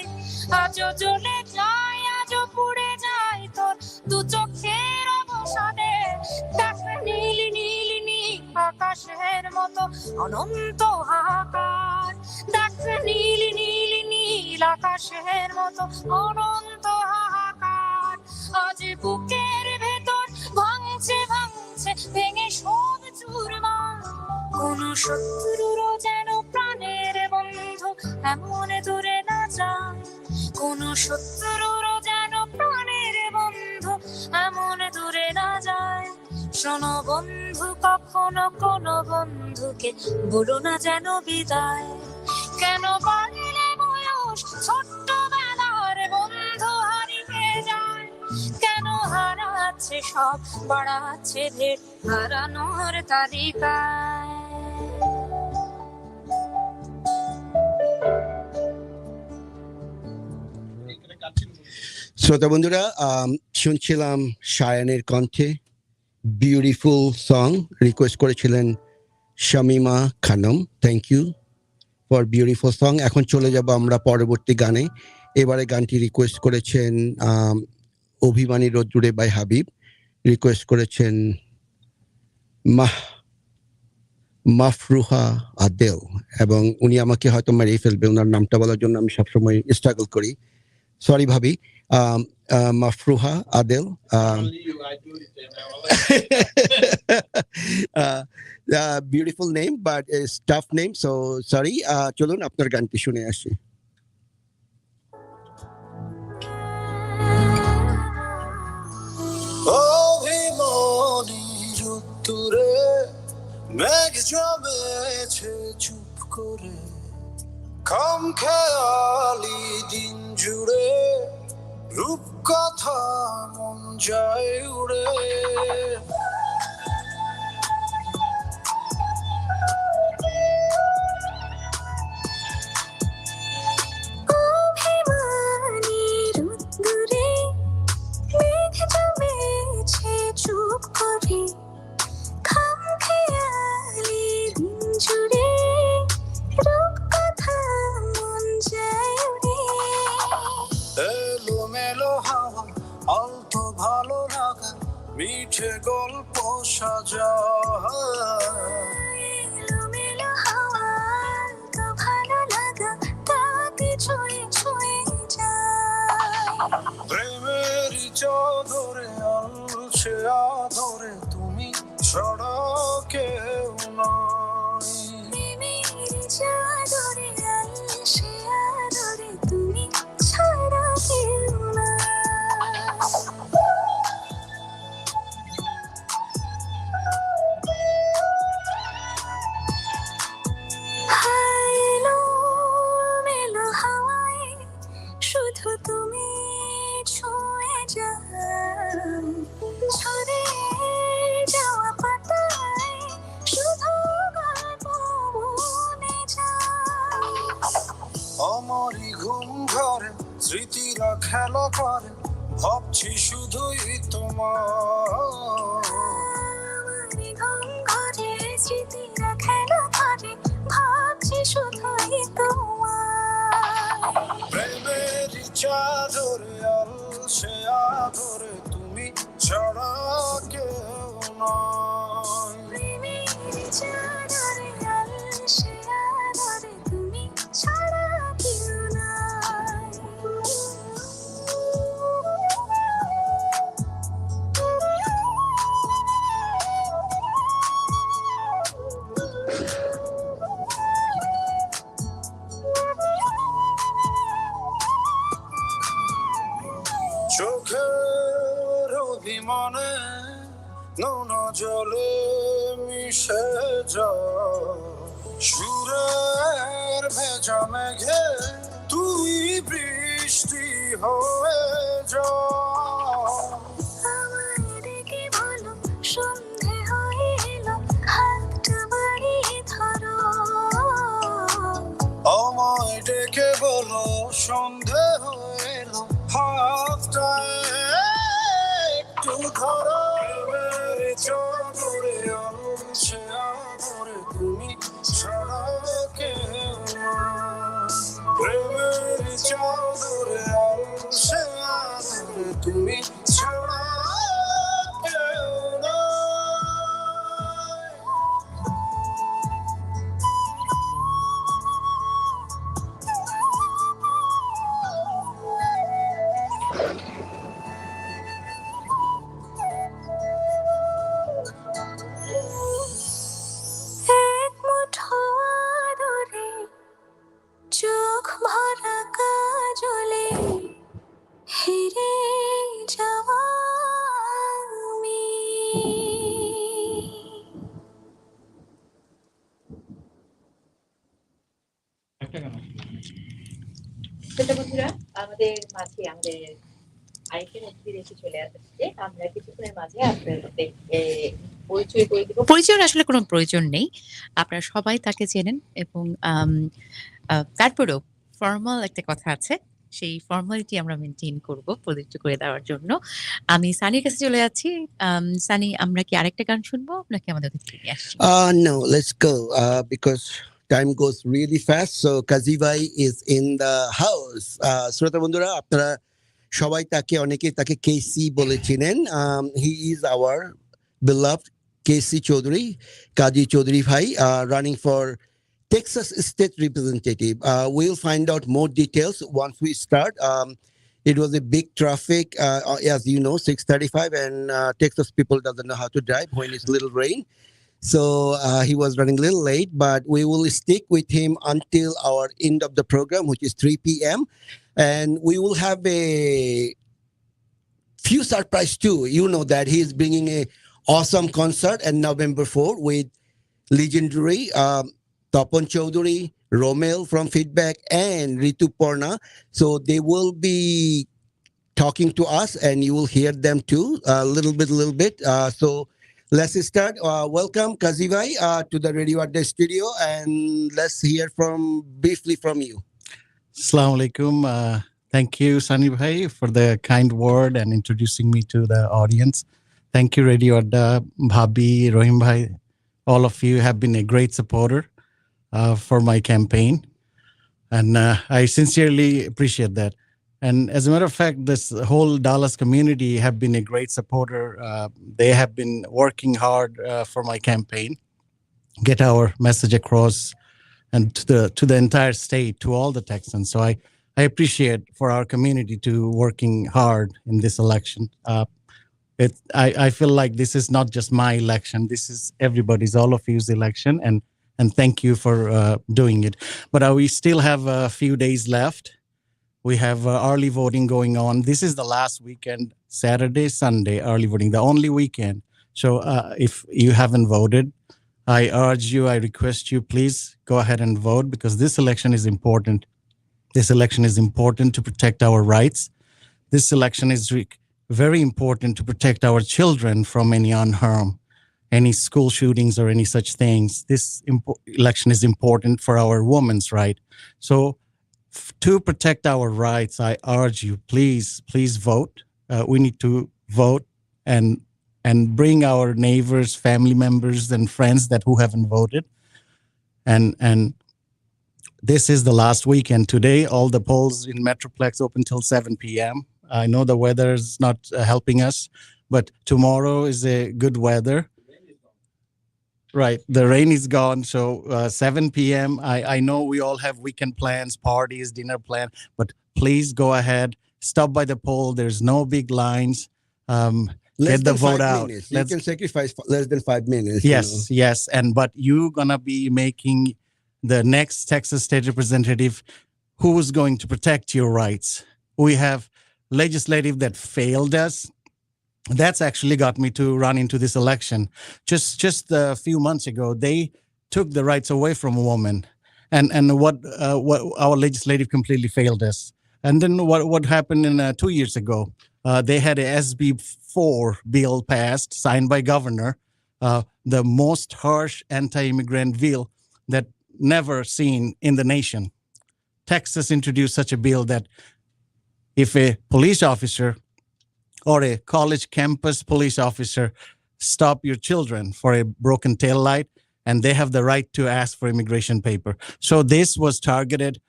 আজও জ্বলে যায়, আজও পুড়ে যায় তোর দু চোখের অবসাদে। দেখ নীল নীল নীল আকাশের মতো অনন্ত হাহাকার। দেখ নীল নীল নীল আকাশের মতো অনন্ত হাহাকার। আজ বুকের ভেতর ভাঙছে ভাঙছে ভেঙে সব চুরমার। কোন শত্রুরও যেন প্রাণের বন্ধু এমন দূরে না যায়। কোন শত্রুরও যেন প্রাণের বন্ধু এমন দূরে না যায়। শোনো বন্ধু, কখনো কোনো বন্ধুকে বলো না যেন বিদায়। কেন বাড়লে বয়স ছোট্টবেলার বন্ধু হারিয়ে যায়? কেন হারাচ্ছে সব, বাড়াচ্ছে ভিড় হারানোর তালিকায়? শ্রোতা বন্ধুরা, শুনছিলাম শায়ানের কণ্ঠে বিউটিফুল সং। রিকোয়েস্ট করেছিলেন Shamima Khanam. Thank you for beautiful song. এখন চলে যাব আমরা পরবর্তী গানে। এবারে গানটি রিকোয়েস্ট করেছেন অভিমানী রোদ্দুরে বাই হাবিব। রিকোয়েস্ট করেছেন মাফরুহা আদেল, এবং উনি আমাকে হয়তো মেরেই ফেলবে ওনার নামটা বলার জন্য। আমি সবসময় স্ট্রাগল করি, সরি ভাবি। Mafruha Adel, beautiful name but tough name, so sorry. চলুন আপনার গানটি শুনে আসি। অভিমানী রোদ্দুরে মেঘ জমেছে চুপ করে। খামখেয়ালি দিন জুড়ে রূপকথা মন যায় উড়ে। উঠে গল্প সাজায় এলোমেলো হাওয়া তো ভালো লাগা তাকে ছুঁয়ে ছুঁয়ে যায় প্রেমেরই চাদরে আলছে আদরে তুমি ছাড়া কেউ নাই প্রেমের চাদরে আলসে আদরে তুমি ছাড়া কেউ না এলোমেলো হাওয়ায় শুধু তুমি ছুঁয়ে যাও ঝরে যাওয়া পাতায় শুধু গল্প মনে যায় আমারই ঘুম ঘরে স্মৃতিরা খেলা করে ভাবছি শুধুই তোমার আমারই ঘুম ঘরে স্মৃতিরা খেলা করে ভাবছি শুধুই তোমার প্রেমেরই চাদরে আলসে আদরে তুমি ছাড়া কেউ নাই প্রেমের চাদরে আলসে আদরে তুমি ছাড়া কেউ নাই চোখের অভিমানে নোনা জলে মিশে যায় সুরের ভেজা মেঘে তুই বৃষ্টি হয়ে যা আমায় ডেকে বলো সন্ধে হয়ে এলো হাতটা বাড়িয়ে ধরো আমায় ডেকে বলো সন্ধে হয়ে এলো হাতটা একটু ধরো প্রেমের চাদরে আলছে আদরে তুমি ছাড়া কেউ নাই প্রেমের চাদরে আলছে আদরে তুমি ছাড়া কেউ নাই এক মুঠো আদরে চোখ ভরা কাজলে হেরে যাওয়া আমি ছোট বন্ধুরা আমাদের মাঝে আমাদের আরেকটা অতিথি এসে চলে আসছে আমরা কিছুক্ষণের মাঝে আপনাদের পরিচয় করে দেব পরিচয়ের আসলে কোনো প্রয়োজন নেই আপনারা সবাই তাকে চেনেন এবং তারপরেও ফর্মাল একটা কথা আছে সেই ফর্মালিটি আমরা মেনটেন করব পরিচয় করে দেওয়ার জন্য আমি সানির কাছে চলে যাচ্ছি সানি আমরা কি আরেকটা গান শুনবো নাকি আমাদের অতিথি নিয়ে আসছি No, let's go because time goes really fast. So Kazivai is in the house. শ্রোতা বন্ধুরা আপনারা সবাই তাকে অনেকে তাকে কেসি বলে চিনেন he is our beloved কেসি চৌধুরী কাজী চৌধুরী ভাই running for Texas State Representative. We'll find out more details once we start. It was a big traffic, as you know, 6:35, and Texas people doesn't know how to drive when it's little rain. So he was running a little late, but we will stick with him until our end of the program, which is 3 p.m. And we will have a few surprise too. You know that he is bringing a awesome concert on November 4 with legendary Tapan Chaudhary, Romel from Feedback, and Ritu Porna. So they will be talking to us, and you will hear them too, a little bit. So let's start. Welcome, Kazivai, to the Radio Adda studio, and let's hear briefly from you. Assalamu alaikum. Thank you, Sani Bhai, for the kind word and introducing me to the audience. Thank you, Radio Adda, Bhabi, Rohim Bhai. All of you have been a great supporter for my campaign. And I sincerely appreciate that. And as a matter of fact, this whole Dallas community have been a great supporter. They have been working hard for my campaign, get our message across, and to the entire state, to all the Texans. So I appreciate for our community to working hard in this election. I feel like this is not just my election. This is everybody's, all of you's election, and thank you for doing it. But we still have a few days left. We have early voting going on. This is the last weekend, Saturday, Sunday, early voting, the only weekend. So if you haven't voted, I urge you, I request you, please go ahead and vote, because this election is important. This election is important to protect our rights. This election is very important to protect our children from any unharm, any school shootings or any such things. This election is important for our women's right. So to protect our rights, I urge you, please vote. We need to vote and bring our neighbors, family members, and friends who haven't voted. And this is the last weekend. Today, all the polls in Metroplex open till 7 p.m. I know the weather is not helping us, but tomorrow is a good weather. Right. The rain is gone. So 7 p.m. I know we all have weekend plans, parties, dinner plan, but please go ahead. Stop by the poll. There's no big lines. Get the vote out. You can sacrifice less than 5 minutes. Yes, yes. But you're going to be making the next Texas state representative who's going to protect your rights. We have legislative that failed us. That's actually got me to run into this election. Just a few months ago, they took the rights away from a woman, and what our legislative completely failed us. And then what happened in 2 years ago? They had a SB 4 bill passed, signed by governor, the most harsh anti-immigrant bill that never seen in the nation. Texas introduced such a bill that if a police officer or a college campus police officer stop your children for a broken tail light, and they have the right to ask for immigration paper. So this was targeted.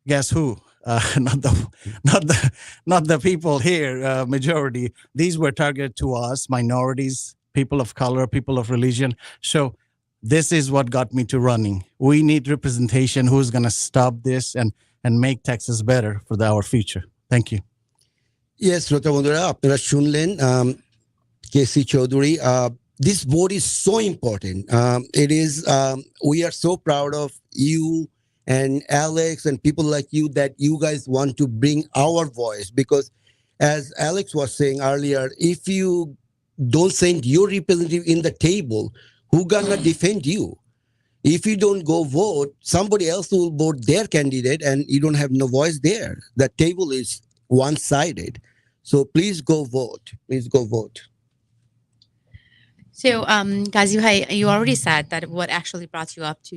Guess who? Not the people here. Majority. These were targeted to us, minorities, people of color, people of religion. So this is what got me to running. We need representation. Who's going to stop this and make Texas better for our future? Thank you. Yes, শ্রোতা বন্ধুরা, আপনারা শুনলেন কেসি Chowdhury. This vote is so important. It is. We are so proud of you and Alex and people like you that you guys want to bring our voice, because as Alex was saying earlier, if you don't send your representative in the table, who gonna defend you? If you don't go vote, somebody else will vote their candidate and you don't have no voice there. The table is one-sided. So please go vote. Please go vote. So, Qazi Bhai, you already said that what actually brought you up to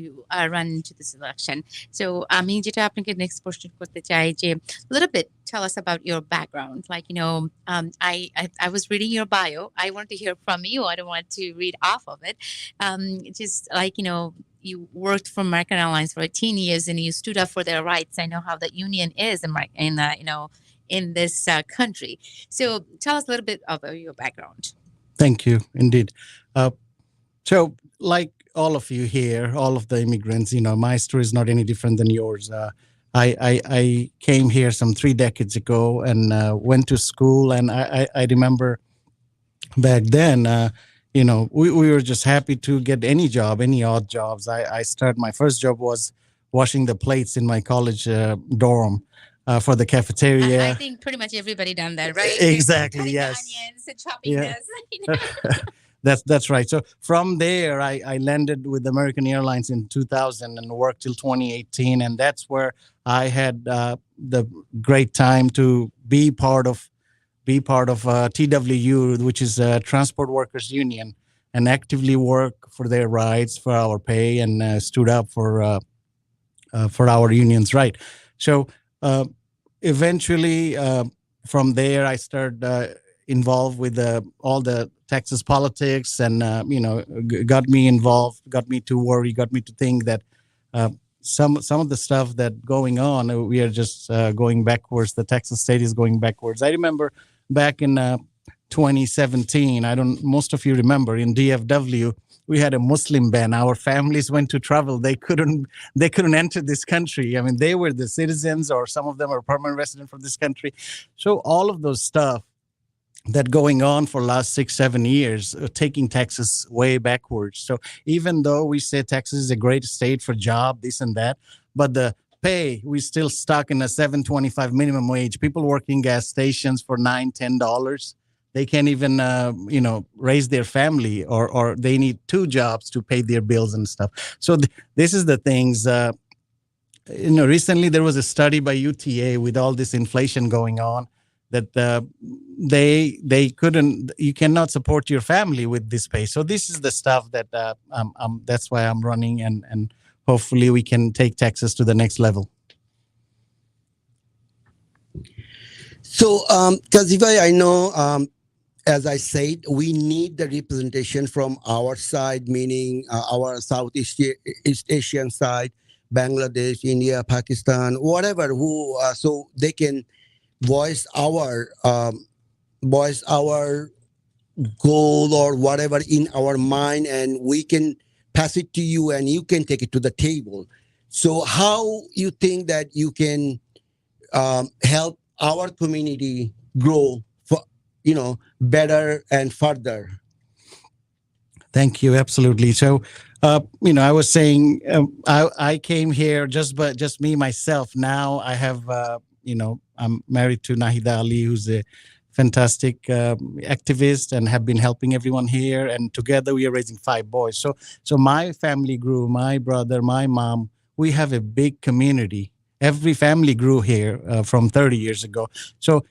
run into this election. So, আমি যেটা আপনাকে next question করতে চাই যে a little bit tell us about your background. Like, I was reading your bio. I want to hear from you. I don't want to read off of it. Just like, you worked for American Airlines for 18 years and you stood up for their rights. I know how the union is in this country. So, tell us a little bit about your background. Thank you, indeed. So, like all of you here, all of the immigrants, my story is not any different than yours. I came here some 3 decades ago and went to school, and I remember back then, we were just happy to get any job, any odd jobs. My first job was washing the plates in my college dorm. For the cafeteria. I think pretty much everybody done that, right? Exactly, yes. Onions, chopping this. That's right. So from there, I landed with American Airlines in 2000 and worked till 2018. And that's where I had the great time to be part of TWU, which is Transport Workers Union, and actively work for their rights, for our pay, and stood up for our union's right. So eventually, from there, I started involved with all the Texas politics, and got me involved, got me to worry, got me to think that some of the stuff that going on, we are just going backwards. The Texas state is going backwards. I remember back in 2017. Most of you remember in DFW, we had a Muslim ban. Our families went to travel. They couldn't enter this country. I mean, they were the citizens, or some of them are permanent resident for this country. So all of those stuff that going on for last 6-7 years, taking Texas way backwards. So even though we say Texas is a great state for job, this and that, but the pay, we still stuck in a $7.25 minimum wage. People working gas stations for $9-10. They can't even raise their family, or they need 2 jobs to pay their bills and stuff. So this is the things. Recently there was a study by UTA with all this inflation going on, that they couldn't. You cannot support your family with this pay. So this is the stuff that that's why I'm running, and hopefully we can take Texas to the next level. So, Kazifai, I know, as I said, we need the representation from our side, meaning our Southeast East Asian side, Bangladesh, India, Pakistan, whatever, so they can voice our goal or whatever in our mind, and we can pass it to you, and you can take it to the table. So how you think that you can help our community grow for better and further? Thank you. Absolutely. So, I was saying, I came here just me, myself. Now I have, I'm married to Nahida Ali, who's a fantastic activist, and have been helping everyone here. And together we are raising 5 boys. So my family grew, my brother, my mom, we have a big community. Every family grew here from 30 years ago. So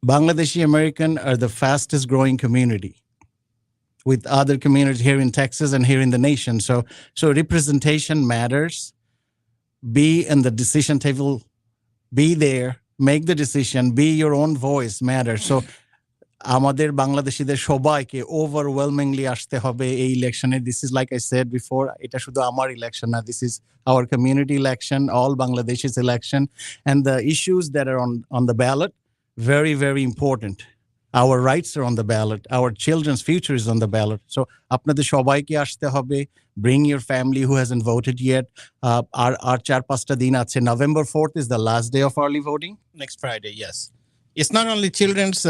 Bangladeshi American are the fastest growing community, with other communities here in Texas and here in the nation. So representation matters. Be in the decision table, be there, make the decision, be your own voice matters. So আমাদের বাংলাদেশীদের সবাইকে overwhelmingly আসতে হবে এই ইলেকশনে. This is, like I said before, এটা শুধু আমার ইলেকশন না, this is our community election, all Bangladeshis election, and the issues that are on the ballot, very, very important. Our rights are on the ballot. Our children's future is on the ballot. So আপনাদের সবাইকে আসতে হবে. Bring your family who hasn't voted yet. Our 4-5 দিন আছে. November 4th is the last day of early voting. Next Friday, yes. It's not only children's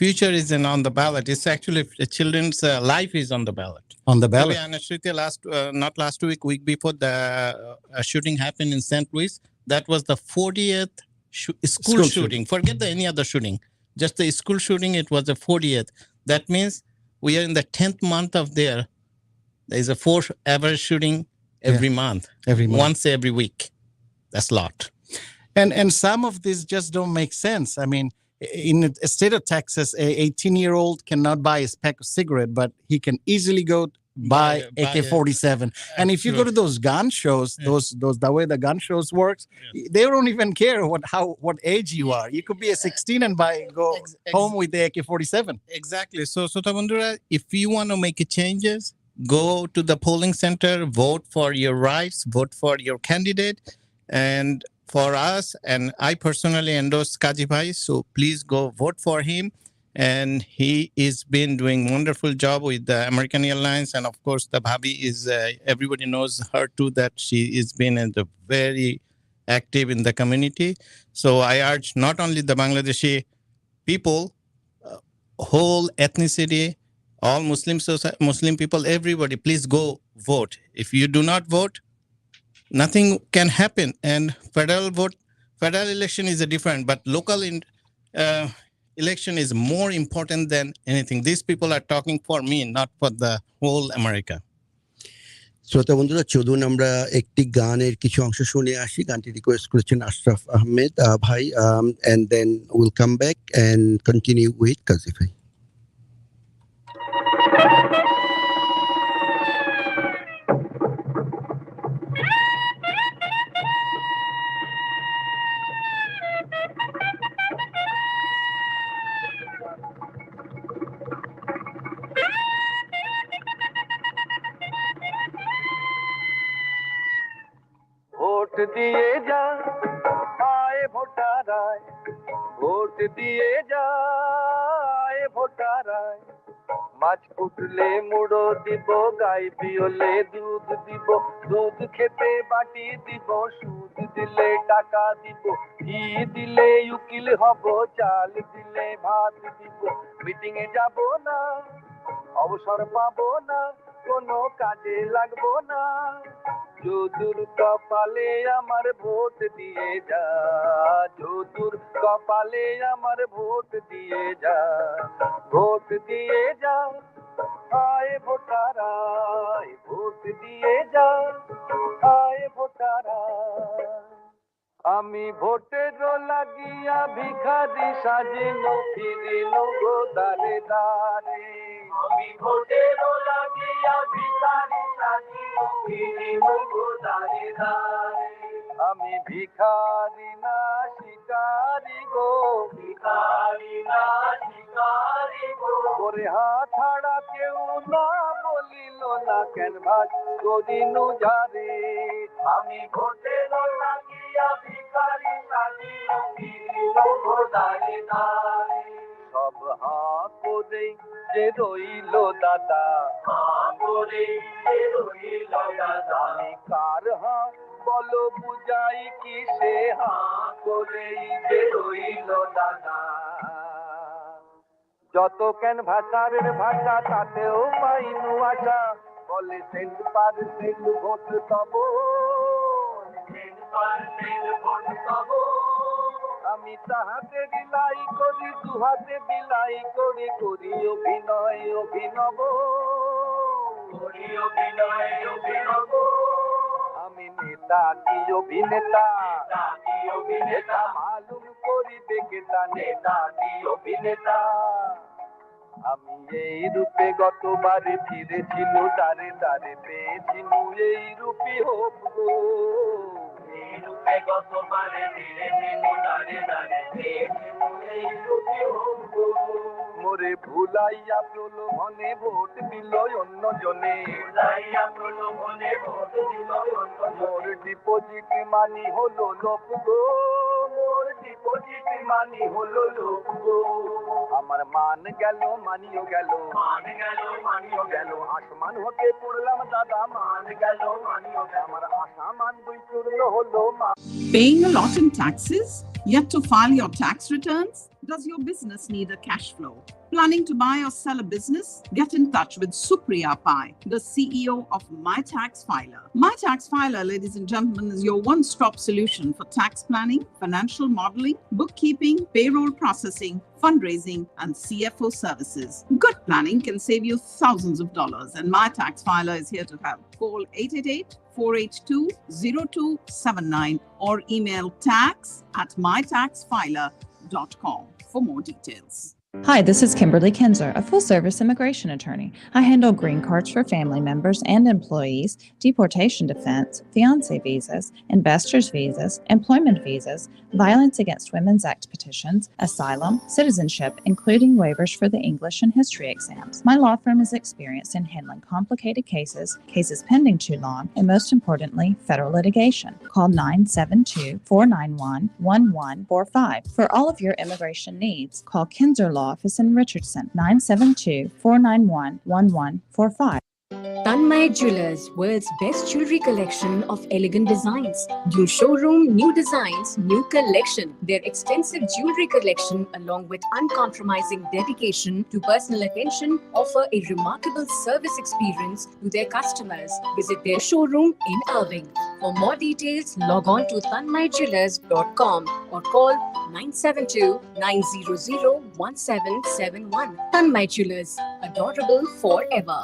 future is on the ballot. It's actually children's life is on the ballot. On the ballot. Not last week before the shooting happened in St. Louis, that was the 40th school shooting. Forget any other shooting. Just the school shooting, it was the 40th. That means we are in the 10th month of there. There is a 4 average shooting every month. Once every week. That's a lot. And some of these just don't make sense. I mean, in the state of Texas, a 18-year-old cannot buy a pack of cigarette, but he can easily go buy AK-47. And if you go to those gun shows, those the way the gun shows works, they don't even care what age you are. You could be a 16 and go home with the AK-47. Exactly. So Tabandura, if you want to make changes, go to the polling center, vote for your rights, vote for your candidate, and for us, and I personally endorse Kazifai, so please go vote for him. And he is been doing wonderful job with the American Airlines, and of course the Bhabi is everybody knows her too, that she is been very active in the community. So I urge not only the Bangladeshi people, whole ethnicity, all Muslim people, everybody, please go vote. If you do not vote, nothing can happen. And federal election is a different, but local election is more important than anything. These people are talking for me, not for the whole America. শ্রোতা বন্ধুরা, চলুন আমরা একটি গানের কিছু অংশ শুনে আসি। গানটি রিকোয়েস্ট করেছেন আশরাফ আহমেদ ভাই, and then we'll come back and continue with Kazifai. দিয়ে যা আয় ভোটার আয় ভোট দিয়ে যা আয় ভোটার আয় মাছ ফুটলে মুড়ো দিব গাই পিয়লে দুধ দিব দুধ খেতে বাটি দিব সুদ দিলে টাকা দিব ঘি দিলে উকিল হব চাল দিলে ভাত দিব মিটিং এ যাব না অবসর পাবো না কোনো কাজে লাগবো না যদুর কপালে আমার ভোট দিয়ে যা যদুর কপালে আমার ভোট দিয়ে যা ভোট দিয়ে যা আয় ভোটার আয় ভোট দিয়ে যা আয় ভোটার আয় আমি ভোটের লাগিয়া ভিখারি সাজিনো ফিরিনো গো দারে দারে আমি ভোটের লাগিয়া ভিখারি সাজিনো ফিরিনো গো দারে দারে আমি ভিখারি না শিকারি গো ভিখারি না শিকারি গো ওরে হাত ছাড়া কেউ না বলিল না ক্যানভাস করিনু যারে আমি ভোটের লাগিয়া ভিখারি সাজিনো ফিরিনো গো দারে দারে সব হাঁ করে যে রইল দাদা হাঁ করে যে রইল দাদা আমি কার হাঁ বলো বুঝাই কি সে হাঁ করে যে রইল দাদা যত কেন ভাষারের ভাষা তাতেও পাইনু আশা বলে সেন্ট পার্সেন্ট ভোট তব সেন্ট পার্সেন্ট ভোট তব আমি তাহাতে বিলাই করি দুহাতে বিলাই করি করি অভিনয় অভিনব করি অভিনয় অভিনব আমি নেতা কি অভিনেতা অভিনেতা মালুম করিবে কেতা নেতা কি অভিনেতা আমি এই রূপে গতবারে ফিরেছিলু দারে দারে পেয়েছিলু এই রূপে হোক গো এই রূপে গতবারে ফিরেছিলু দারে দারে পেয়েছিলু এই রূপে হোক গো মোরে ভুলাইয়া প্রলোভনে ভোট দিল অন্য জনে ভুলাইয়া প্রলোভনে ভোট দিল অন্য মোর ডিপোজিট মানি হলো লোক গো মোর ডিপোজিট মানি হলো লোক গো আমার মান গেল মানিও গেল মান গেল মানিও গেল আসমান হতে পড়লাম দাদা মান গেল মানিও গেল আমার আশা মান দুই পূর্ণ হলো Paying a lot in taxes? Yet to file your tax returns? Does your business need a cash flow? Planning to buy or sell a business? Get in touch with Supriya Pai, the CEO of My Tax Filer. My Tax Filer, ladies and gentlemen, is your one-stop solution for tax planning, financial modeling, bookkeeping, payroll processing, fundraising, and CFO services. Good planning can save you thousands of dollars, and My Tax Filer is here to help. Call 888-482-0279 or email tax@mytaxfiler.com for more details. Hi, this is Kimberly Kinzer, a full-service immigration attorney. I handle green cards for family members and employees, deportation defense, fiancé visas, investors visas, employment visas, Violence Against Women's Act petitions, asylum, citizenship, including waivers for the English and history exams. My law firm is experienced in handling complicated cases, cases pending too long, and most importantly, federal litigation. Call 972-491-1145. For all of your immigration needs, call Kinzer Law Office in Richardson, 972-491-1145. Tanmay Jewelers, world's best jewelry collection of elegant designs. New showroom, new designs, new collection. Their extensive jewelry collection, along with uncompromising dedication to personal attention, offer a remarkable service experience to their customers. Visit their showroom in Irving. For more details, log on to tanmayjewelers.com or call 972-900-1771. Tanmay Jewelers, adorable forever.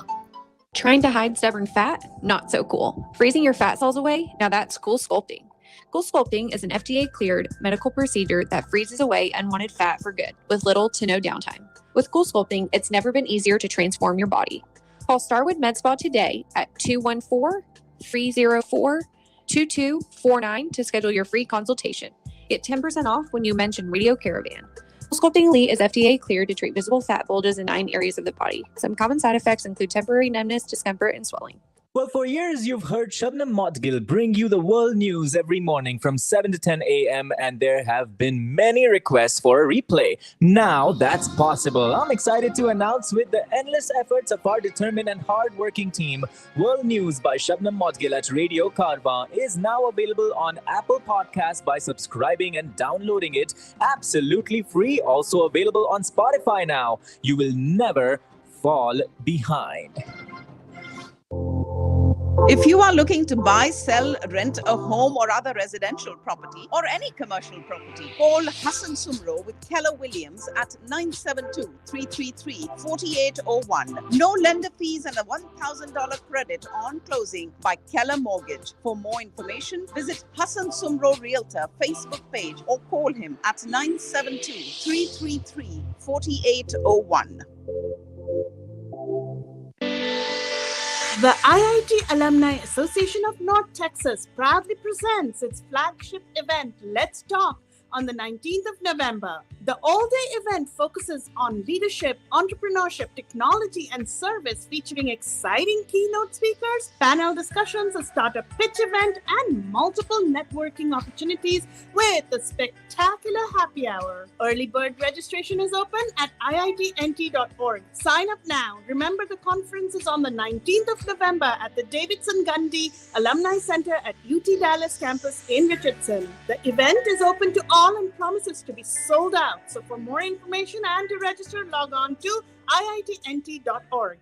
Trying to hide stubborn fat? Not so cool. Freezing your fat cells away? Now that's cool sculpting. Cool sculpting is an FDA-cleared medical procedure that freezes away unwanted fat for good, with little to no downtime. With Cool Sculpting, it's never been easier to transform your body. Call Starwood Med Spa today at 214-304-2249 to schedule your free consultation. Get 10% off when you mention Radio Caravan. Sculpting Elite is FDA cleared to treat visible fat bulges in 9 areas of the body. Some common side effects include temporary numbness, discomfort, and swelling. Well, for years you've heard Shabnam Modgil bring you the world news every morning from 7 to 10 a.m. and there have been many requests for a replay. Now that's possible. I'm excited to announce with the endless efforts of our determined and hard-working team, World News by Shabnam Modgil at Radio CARAVAN is now available on Apple Podcasts by subscribing and downloading it absolutely free. Also available on Spotify now. You will never fall behind. If you are looking to buy, sell, rent a home or other residential property or any commercial property, call Hassan Sumro with Keller Williams at 972-333-4801. No lender fees and a $1,000 credit on closing by Keller Mortgage. For more information, visit Hassan Sumro Realtor Facebook page or call him at 972-333-4801. The IIT Alumni Association of North Texas proudly presents its flagship event, Let's Talk, on the 19th of November. The all-day event focuses on leadership, entrepreneurship, technology, and service, featuring exciting keynote speakers, panel discussions, a startup pitch event, and multiple networking opportunities with a spectacular happy hour. Early bird registration is open at iitnt.org. Sign up now. Remember, the conference is on the 19th of November at the Davidson Gundy Alumni Center at UT Dallas campus in Richardson. The event is open to all and promises to be sold out. So for more information and to register, log on to iitnt.org.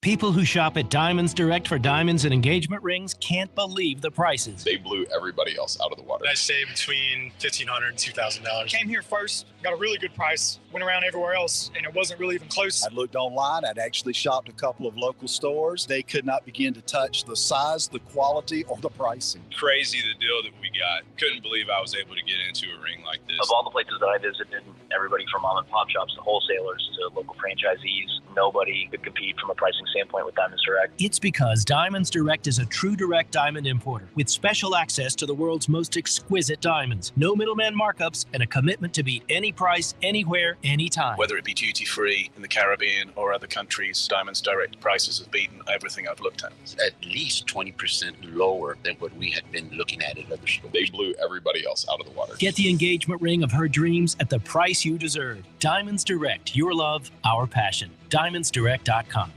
People who shop at Diamonds Direct for diamonds and engagement rings can't believe the prices. They blew everybody else out of the water. I saved between $1,500 and $2,000. Came here first, got a really good price, went around everywhere else, and it wasn't really even close. I looked online. I'd actually shopped a couple of local stores. They could not begin to touch the size, the quality, or the pricing. Crazy the deal that we got. Couldn't believe I was able to get into a ring like this. Of all the places that I visited, everybody from mom and pop shops to wholesalers to local franchisees, nobody could compete from a pricing standpoint with Diamonds Direct. It's because Diamonds Direct is a true direct diamond importer with special access to the world's most exquisite diamonds. No middleman markups and a commitment to beat any price, anywhere, anytime. Whether it be duty-free in the Caribbean or other countries, Diamonds Direct prices have beaten everything I've looked at. At least 20% lower than what we had been looking at other stores. They blew everybody else out of the water. Get the engagement ring of her dreams at the price you deserve. Diamonds Direct, your love, our passion. DiamondsDirect.com.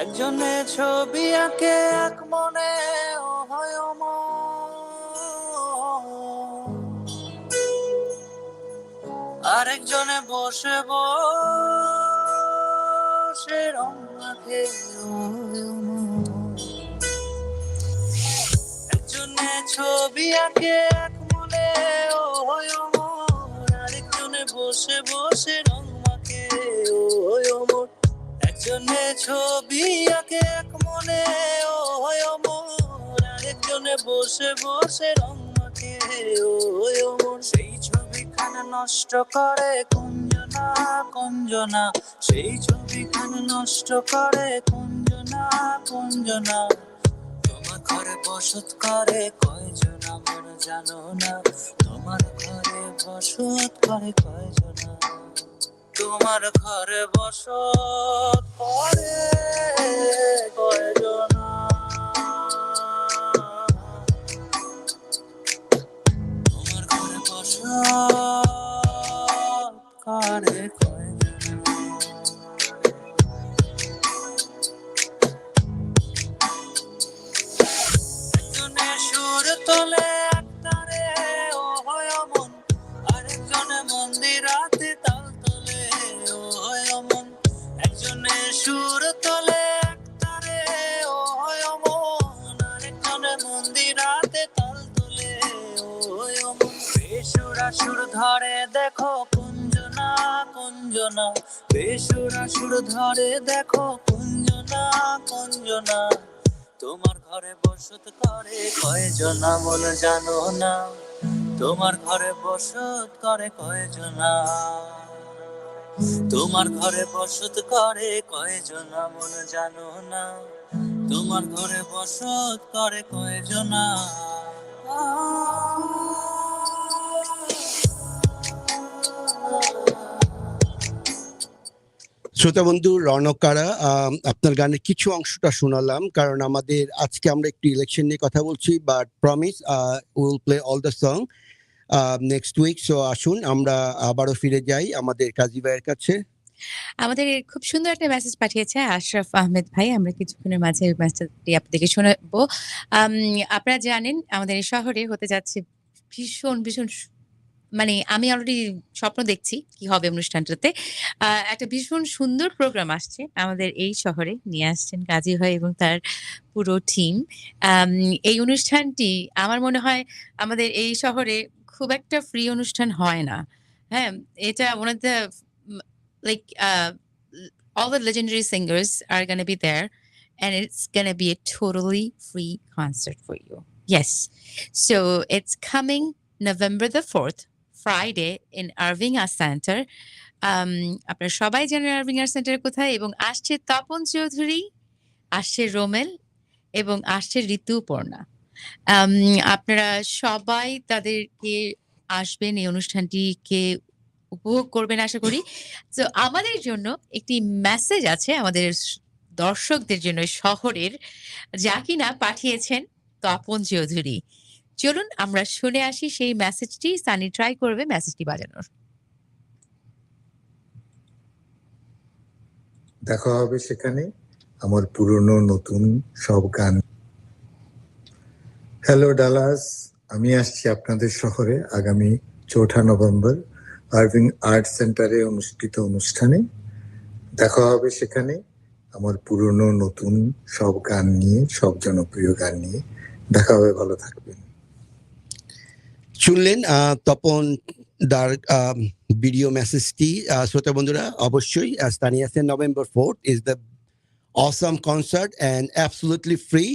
একজনে ছবি আঁকে এক মনে হয় আরেকজনে বসে বসে রং মাখে একজনে ছবি আঁকে এক মনে আরেকজনে বসে বসে রং মাখে একজনে ছবি আঁকে এক মনে আরেকজনে বসে বসে রং মাখে সেই ছবিখানা নষ্ট করে কুঞ্জনা কুঞ্জনা সেই ছবিখানা নষ্ট করে কুঞ্জনা কুঞ্জনা তোমার ঘরে বসত করে কয়জন আমার জানো না তোমার ঘরে বসত করে কয়জন তোমার ঘরে বসত করে কয়জন তোমার ঘরে বসত করে একজনে সুর তোলে একটারে ও হয় মন আরেকজনে মন্দিরাতে তাল তোলে ও হয় মন একজনে সুর তোলে একটারে ও হয় মন আরেকজনে মন্দিরাতে তাল তোলে ও হয় মন বেসুরা সুর ধরে দেখো কুঞ্জনা কুঞ্জনা বেসুরা সুর ধরে দেখো কুঞ্জনা কুঞ্জনা তোমার ঘরে বসত করে কয়জনা বলে জানো না তোমার ঘরে বসত করে কয়জনা তোমার ঘরে বসত করে কয়জনা বলে জানো না তোমার ঘরে বসত করে কয়জনা শ্রোতা বন্ধু রণকারা, আপনার গানের কিছু অংশটা শোনালাম, কারণ আমাদের আজকে আমরা একটু ইলেকশন নিয়ে কথা বলছি, but promise will play all the song next week. So আসুন আমরা আবারও ফিরে যাই আমাদের কাজী ভাইয়ের কাছে। আমাদের খুব সুন্দর একটা মেসেজ পাঠিয়েছে আশরাফ আহমেদ ভাই। আমরা কিছুক্ষণের মাঝে ওই মেসেজটি আপনাদেরকে শোনাবো। আপনারা জানেন আমাদের এই শহরে হতে যাচ্ছে ভীষণ মানে আমি অলরেডি স্বপ্ন দেখছি কি হবে অনুষ্ঠানটাতে। একটা ভীষণ সুন্দর প্রোগ্রাম আসছে আমাদের এই শহরে, নিয়ে আসছেন কাজী ভাই এবং তার পুরো টিম। এই অনুষ্ঠানটি আমার মনে হয় আমাদের এই শহরে খুব একটা ফ্রি অনুষ্ঠান হয় না। হ্যাঁ? এটা one of the like all the legendary singers are gonna be there, and it's gonna be a totally free concert for you. Yes. So it's coming November the 4th, Friday in Irving Arts Center. আপনারা সবাই জানেন Irving Arts Center কোথায়, এবং আসছে তপন চৌধুরী, আসছে Rommel এবং আসছে ঋতুপর্ণা। আপনারা সবাই তাদেরকে আসবেন, এই অনুষ্ঠানটিকে উপভোগ করবেন আশা করি। তো আমাদের জন্য একটি মেসেজ আছে আমাদের দর্শকদের জন্য শহরের, যা কিনা পাঠিয়েছেন তপন চৌধুরী। চলুন আমরা শুনে আসি সেই মেসেজটি। সানি ট্রাই করবে মেসেজটি বাজানোর। দেখা হবে সেখানে আমার পুরনো নতুন সব গান। হ্যালো ডালাস, আমি আসছি আপনাদের শহরে আগামী 4 নভেম্বর আরভিং আর্ট সেন্টারে অনুষ্ঠিত অনুষ্ঠানে। দেখা হবে সেখানে আমার পুরনো নতুন সব গান নিয়ে, সব জনপ্রিয় গান নিয়ে দেখা হবে। ভালো থাকবেন। শুনলেন তপন দার ভিডিও মেসেজটি। শ্রোতা বন্ধুরা, অবশ্যই স্থানীয় November 4th is the awesome concert and absolutely free.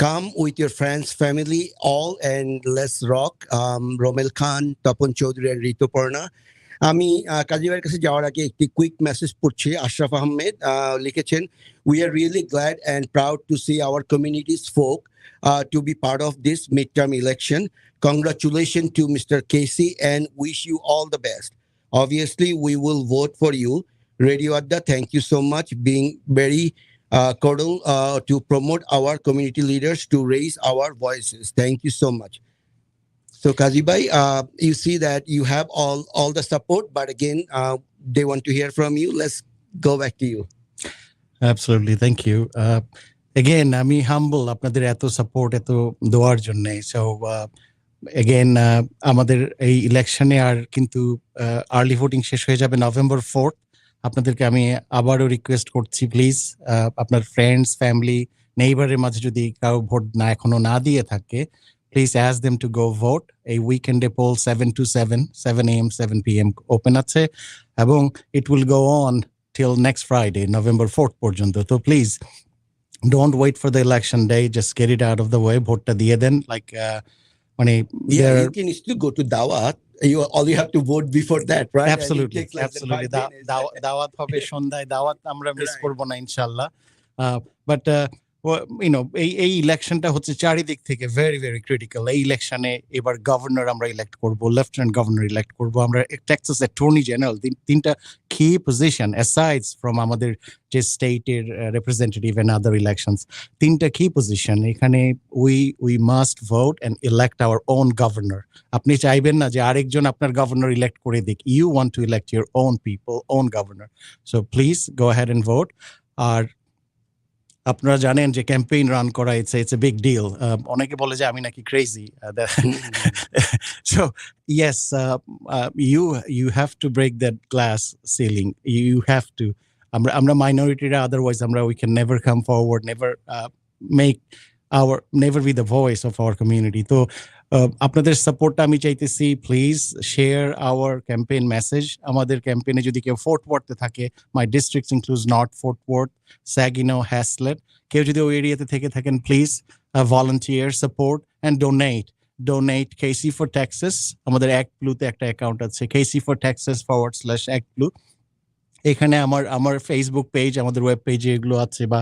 Come with your friends, family, all, and let's rock. Romel Khan, Tapon Chaudhary, and Rituparna. আমি কাজী ভাইয়ের কাছে যাওয়ার আগে একটি কুইক মেসেজ পড়ছি। আশরাফ আহমেদ লিখেছেন, we are really glad and proud to see our community's folk to be part of this midterm election. Congratulations to Mr. Casey and wish you all the best. Obviously, we will vote for you. Radio Adda, thank you so much being very cordial to promote our community leaders to raise our voices. Thank you so much. So Kazi Bhai, you see that you have all the support, but again, they want to hear from you. Let's go back to you. Absolutely, thank you. Again, আমি humble আপনাদের এত support, এত দোয়ার জন্য। So again, আমাদের এই ইলেকশনে আর কিন্তু আর্লি ভোটিং শেষ হয়ে যাবে November 4th। আপনাদেরকে আমি আবারও রিকোয়েস্ট করছি, প্লিজ আপনার ফ্রেন্ডস, ফ্যামিলি, নেইবারের মাঝে যদি কারো ভোট এখনো না দিয়ে থাকে, please ask them to go vote. A weekend poll 7 to 7 a.m. 7 p.m. open আছে, এবং it will go on till next Friday, November 4th পর্যন্ত। তো please don't wait for the election day, just get it out of the way. ভোটটা দিয়ে দেন। Like মানে you can still go to Dawat. All you have to vote before that, right? Absolutely, absolutely. দাওয়াত হবে সন্ধ্যায়, দাওয়াত আমরা miss করব না ইনশাআল্লাহ। But এই ইলেকশনটা হচ্ছে চারিদিক থেকে ভেরি ভেরি ক্রিটিক্যাল। এই ইলেকশনে এবার গভর্নর আমরা ইলেক্ট করব, লেফটেন্যান্ট গভর্নর ইলেক্ট করব, আমরা টেক্সাস অ্যাটর্নি জেনারেল, তিনটা কি পজিশন অ্যাসাইডস ফ্রম আমাদের যে স্টেটের রিপ্রেজেন্টেটিভ এন্ড আদার ইলেকশনস, তিনটা কি পজিশন এখানে। We must vote and elect our own governor. আপনি চাইবেন না যে আরেকজন আপনার গভর্নর ইলেক্ট করে দিক। You want to elect your own people, own governor. So please go ahead and vote. আর আপনারা জানেন যে ক্যাম্পেইন রান করা ইটস এ বিগ ডিল। অনেকে বলে যে আমি নাকি crazy. So yes, you have to break that glass ceiling, you have to. আমরা মাইনরিটিরা, otherwise we can never come forward, never be the voice of our community. তো আপনাদের সাপোর্টটা আমি চাইতেছি। Please share our campaign message. আমাদের ক্যাম্পেইনে যদি কেউ ফোর্ট ওয়ার্ডে থাকে, my district includes North Fort Worth, Saginaw, Haslet, কেউ যদি ওই এরিয়াতে থেকে থাকেন, please volunteer, support and donate KC for Texas। আমাদের অ্যাক্ট ব্লুতে একটা অ্যাকাউন্ট আছে, KC for Texas /act blue। এখানে আমার ফেসবুক পেজ, আমাদের ওয়েব পেজে এগুলো আছে, বা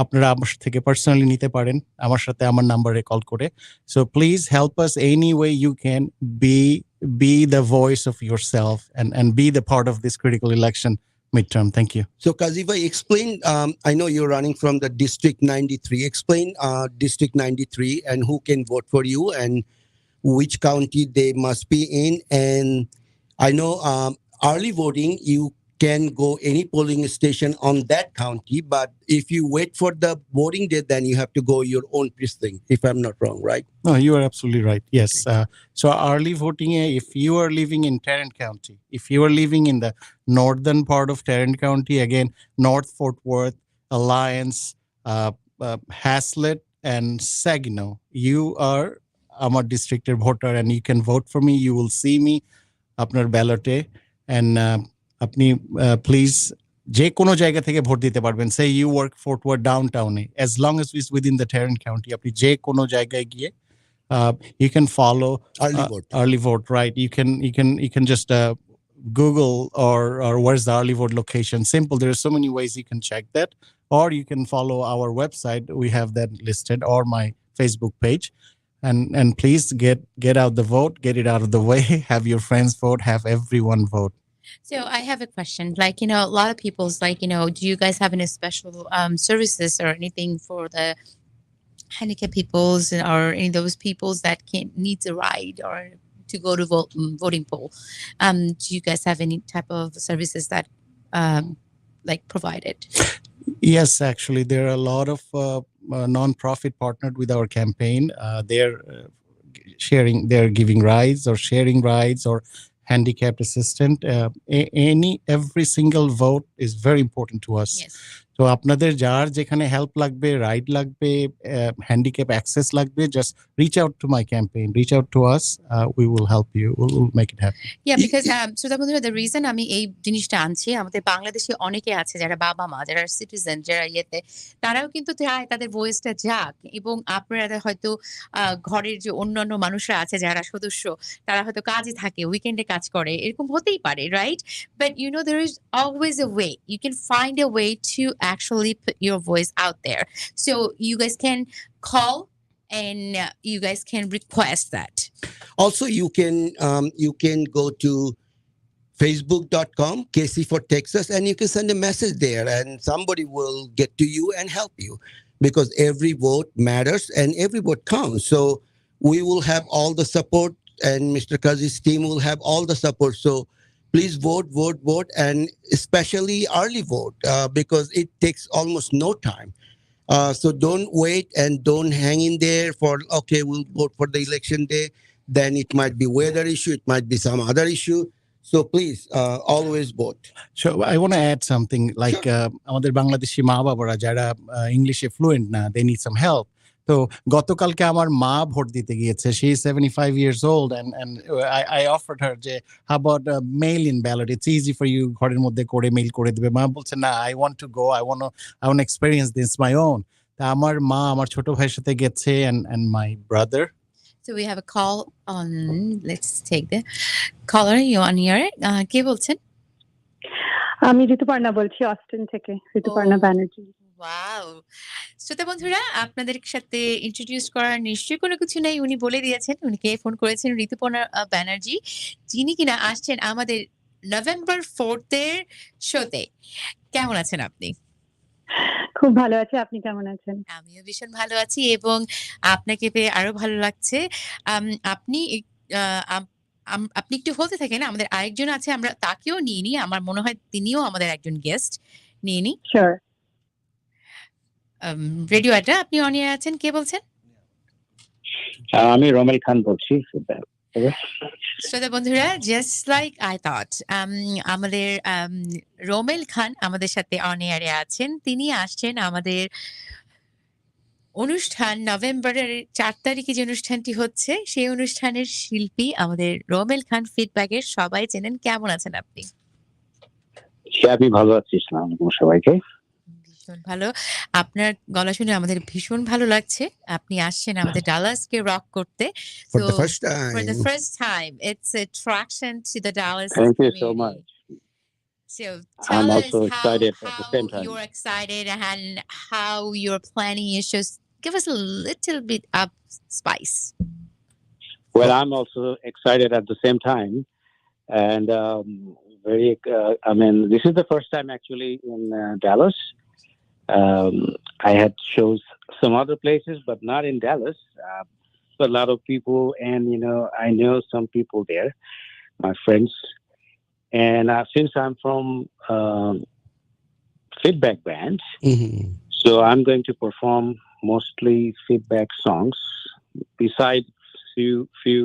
আপনারা আমার থেকে পার্সোনালি নিতে পারেন আমার সাথে আমার নাম্বারে কল করে। So please help us any way you can, be the voice of yourself and be the part of this critical election midterm. Thank you. So Kaziva, explain, I know you're running from the District 93. Explain District 93 and who can vote for you and which county they must be in. And I know early voting, you can go any polling station on that county, but if you wait for the voting day, then you have to go your own precinct, if I'm not wrong, right? No, you are absolutely right. Yes. So early voting, if you are living in Tarrant County, if you are living in the northern part of Tarrant County, again, North Fort Worth, Alliance, Haslett, and Saginaw, you are আমার district voter and you can vote for me. You will see me আপনার ব্যালটে and আপনি please যে কোনো জায়গা থেকে vote দিতে পারবেন। Say you work Fort Worth downtown, as long as it's within the Tarrant County, আপনি যে কোনো জায়গায় গিয়ে you can follow early vote, right? You can just Google or where's the early vote location. Simple. There are so many ways you can check that, or you can follow our website. We have that listed, or my Facebook page. And please get out the vote, get it out of the way. Have your friends vote. Have everyone vote. So I have a question. Like, a lot of people's like, do you guys have any special services or anything for the handicapped peoples or any of those peoples that needs a ride or to go to voting poll? Do you guys have any type of services that like provided? Yes, actually, there are a lot of non-profit partnered with our campaign. They're giving rides or sharing rides or handicapped assistant. Every single vote is very important to us. Yes. So আপনাদের যার যেখানে help লাগবে, ride লাগবে, handicap access লাগবে, just reach out to my campaign, reach out to us. We will help you. We'll make it happen. Yeah, because শ্রোতা বন্ধুরা, the reason আমি এই জিনিসটা আনছি, আমাদের বাংলাদেশে অনেকে আছে যারা বাবা মা, যারা সিটিজেন, যারা তারাও কিন্তু চায় তাদের ভয়েসটা যাক, এবং আপনারা হয়তো ঘরের যে অন্যান্য মানুষরা আছে যারা সদস্য, তারা হয়তো কাজে থাকে, উইকেন্ডে কাজ করে, এরকম হতেই পারে, right? But there is always a way. You can find a way to actually put your voice out there. So you guys can call and you guys can request that. Also, you can go to facebook.com, KC for Texas, and you can send a message there and somebody will get to you and help you, because every vote matters and every vote counts. So we will have all the support, and Mr. Kazi's team will have all the support. So please vote, and especially early vote, because it takes almost no time. So don't wait and don't hang in there for, okay, we'll vote for the election day. Then it might be weather issue, it might be some other issue. So please, always vote. So I want to add something, like আমাদের বাংলাদেশি মা বাবারা যারা ইংলিশে fluent না, they need some help. তো গতকালকে আমার মা ভোট দিতে গিয়েছে. She is 75 years old and I offered her যে how about mail in ballot, it's easy for you, ঘরের মধ্যে করে মেইল করে দিবে. মা বলছে না, I want to go, I want to experience this my own. তা আমার মা আমার ছোট ভাইয়ের সাথে গেছে and my brother. So we have a call on, let's take the caller. You on here? কে বলছেন? আমি ঋতুপর্ণা বলছি, অস্টিন থেকে, ঋতুপর্ণা ব্যানার্জি। ওয়াও, শ্রোতা বন্ধুরা, আপনাদের সাথে ইন্ট্রোডিউস করার নিশ্চয়ই কোনো কিছু নেই। উনি বলে দিয়েছেন, উনি কে ফোন করেছেন, ঋতুপর্ণা ব্যানার্জি, যিনি কিনা আসছেন আমাদের নভেম্বর 4th এর শোতে। কেমন আছেন আপনি? খুব ভালো আছি, আপনি কেমন আছেন? আমিও ভীষণ ভালো আছি এবং আপনাকে পেয়ে আরো ভালো লাগছে। আপনি আপনি একটু বলতে থাকেন, আমাদের আরেকজন আছে, আমরা তাকেও নিয়ে নিই, আমার মনে হয় তিনিও আমাদের একজন গেস্ট, নিয়ে নিই। শিওর। রেডিও আড্ডা, আপনি অন এয়ার আছেন, কে বলছেন? আমি রোমেল খান বলছি। শ্রোতা বন্ধুরা, জাস্ট লাইক আই থট, আমাদের রোমেল খান আমাদের সাথে অন এয়ারে আছেন। তিনি আসছেন আমাদের অনুষ্ঠান, নভেম্বরের 4 তারিখে যে অনুষ্ঠানটি হচ্ছে, সেই অনুষ্ঠানের শিল্পী আমাদের রোমেল খান। ফিডব্যাকের সবাই চেনেন। কেমন আছেন আপনি? আমি ভালো আছি, আসসালামু আলাইকুম সবাইকে। ভীষণ ভালো, আপনার গলা শুনে আমাদের ভীষণ ভালো লাগছে। আপনি আসছেন আমাদের ডালাসকে রক করতে। For the first time. For the first time, it's a attraction to the Dallas Thank you community. so much. So tell I'm us also excited at the same time. you're excited and how you're planning your shows. Give us a little bit of spice. Well, I'm also excited at the same time, and I mean, this is the first time actually in Dallas. I had shows some other places, but not in Dallas. A lot of people, and I know some people there, my friends. And since I'm from feedback band, so I'm going to perform mostly feedback songs, besides few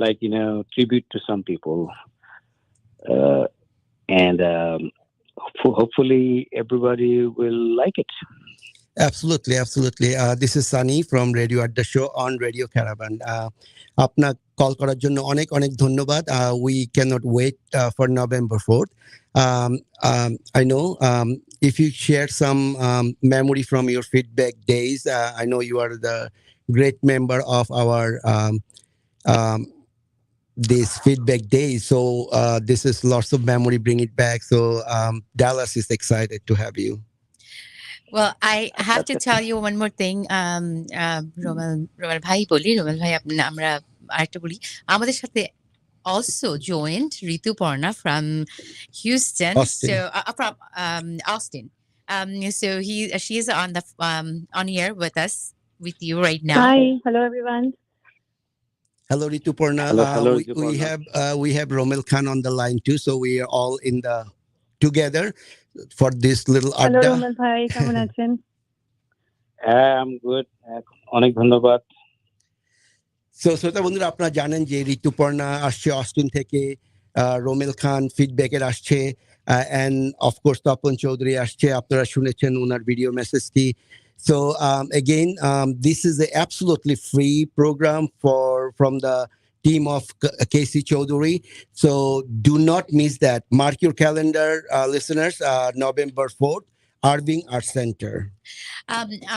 like tribute to some people, and hopefully everybody will like it. Absolutely. This is Sunny from Radio Adda Show on Radio Caravan. আপনার call করার জন্য অনেক অনেক ধন্যবাদ. We cannot wait for November 4th. I know if you share some memory from your feedback days, I know you are the great member of our this feedback days. So this is lots of memory, bring it back. So Dallas is excited to have you. Well, I have to tell you one more thing. Rommel ভাই বলি, Rommel ভাই আমরা আরেকটা বলি, আমাদের সাথে also joined Rituparna from Houston, Austin. so from Austin. So she is on the on here with us with you right now. Hi, hello everyone. Hello, Rituparna. Hello, We have Romel Khan on the line too, so we are all in the together for this little Hello adda. Rommel ভাই, কেমন আছেন? I'm good. অনেক ধন্যবাদ। So শ্রোতা বন্ধুরা, আপনারা জানেন যে ঋতুপর্ণা আসছে অস্টিন থেকে, রোমেল খান ফিডব্যাকের আসছে, and of course Tapan Chowdhury আসছে। আপনারা শুনেছেন ওনার ভিডিও মেসেজটি। So again, this is an absolutely free program from the team of Casey Chaudhary. So do not miss that. Mark your calendar, listeners, November 4th, Irving Arts Center.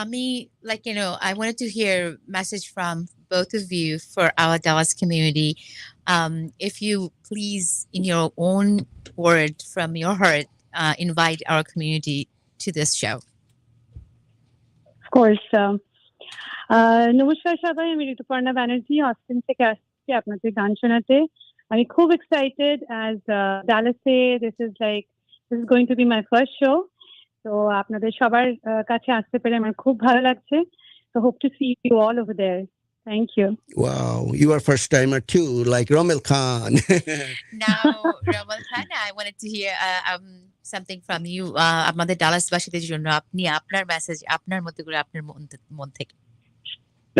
Ami, I wanted to hear message from both of you for our Dallas community. If you please, in your own word from your heart, invite our community to this show. Of course. নমস্কার সবাই, আমি Rituparna Banerjee Austin থেকে আসছি আপনাদের গান শোনাতে। আমি খুব এক্সাইটেড অ্যাজ ডালাসে this is going to be my first show. তো আপনাদের সবার কাছে আসতে পেরে আমার খুব ভালো লাগছে। So hope to see you all over there. Thank you. Wow, you are first timer too, like Romel Khan. Now, Romel Khan, I wanted to hear something from you. আমাদের ডালাসবাসীদের জন্য আপনি আপনার মেসেজ আপনার মতো করে আপনার মন থেকে।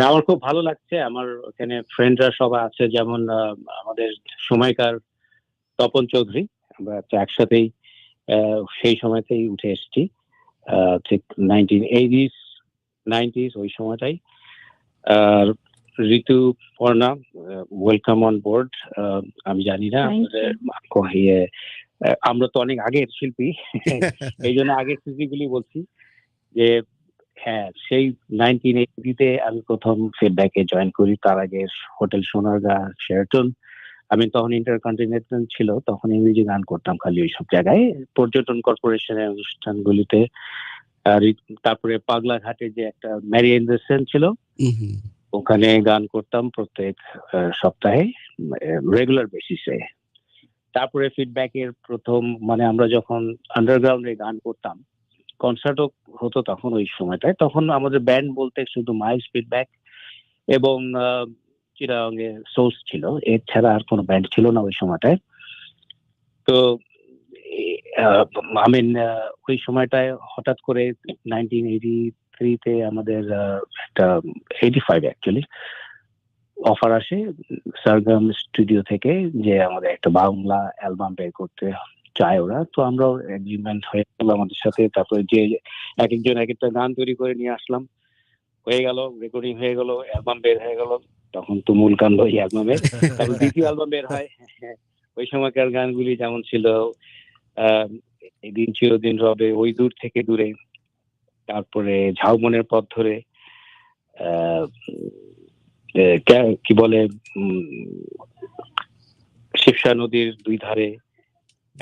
আমার খুব ভালো লাগছে। আমার ওখানে ফ্রেন্ডরা সবাই আছে, যেমন আমাদের সময়কার তপন চৌধুরী, আমরা একসাথেই সেই সময়তেই উঠে এসেছি, ঠিক 1980s ওই সময়টাই। Rituparna, welcome on board. আমি জানি না আমরা তো অনেক আগের শিল্পী, এই জন্য আগের স্মৃতিগুলি বলছি যে হ্যাঁ, সেই 1980-তে আমি প্রথম ফিডব্যাকে জয়েন করি। তার আগে হোটেল সোনারগাঁ, শেরাটন, আমি তখন ইন্টারকন্টিনেন্টাল ছিল, তখন ইংরেজি গান করতাম খালি ওই সব জায়গায়, পর্যটন কর্পোরেশনের অনুষ্ঠানগুলিতে। তারপরে পাগলাঘাটে যে একটা ম্যারি এন্ডারসন ছিল, ওখানে গান করতাম প্রত্যেক সপ্তাহে রেগুলার বেসিসে। তারপরে ফিডব্যাকের প্রথম আমরা যখন আন্ডারগ্রাউন্ডে গান করতাম, কনসার্টও হতো তখন ওই সময়টায়, তখন আমাদের ব্যান্ড বলতে শুধু মাইলস ফিডব্যাক এবং চিরাঙ্গে সোর্স ছিল, এছাড়া আর কোনো ব্যান্ড ছিল না ওই সময়টায়। তো ওই সময়টায় হঠাৎ করে 1983-তে আমাদের একটা 85 অ্যাকচুয়ালি অফার আসে সারগাম স্টুডিও থেকে যে আমাদের একটা বাংলা অ্যালবাম বের করতে চায় ওরা। তো আমরাও এগ্রিমেন্ট হয়ে গেল আমাদের সাথে। তারপরে যে এক একজন এক একটা গান তৈরি করে নিয়ে আসলাম, হয়ে গেল, রেকর্ডিং হয়ে গেল, অ্যালবাম বের হয়ে গেল। তখন তো মূল কাণ্ড এই অ্যালবামের। তারপর দ্বিতীয় অ্যালবাম বের হয়। ওই সময়কার গানগুলি যেমন ছিল এদিন চিরদিন রবে, ওই দূর থেকে দূরে, তারপরে ঝাউবনের পথ ধরে, কি বলে শিবসা নদীর দুই ধারে,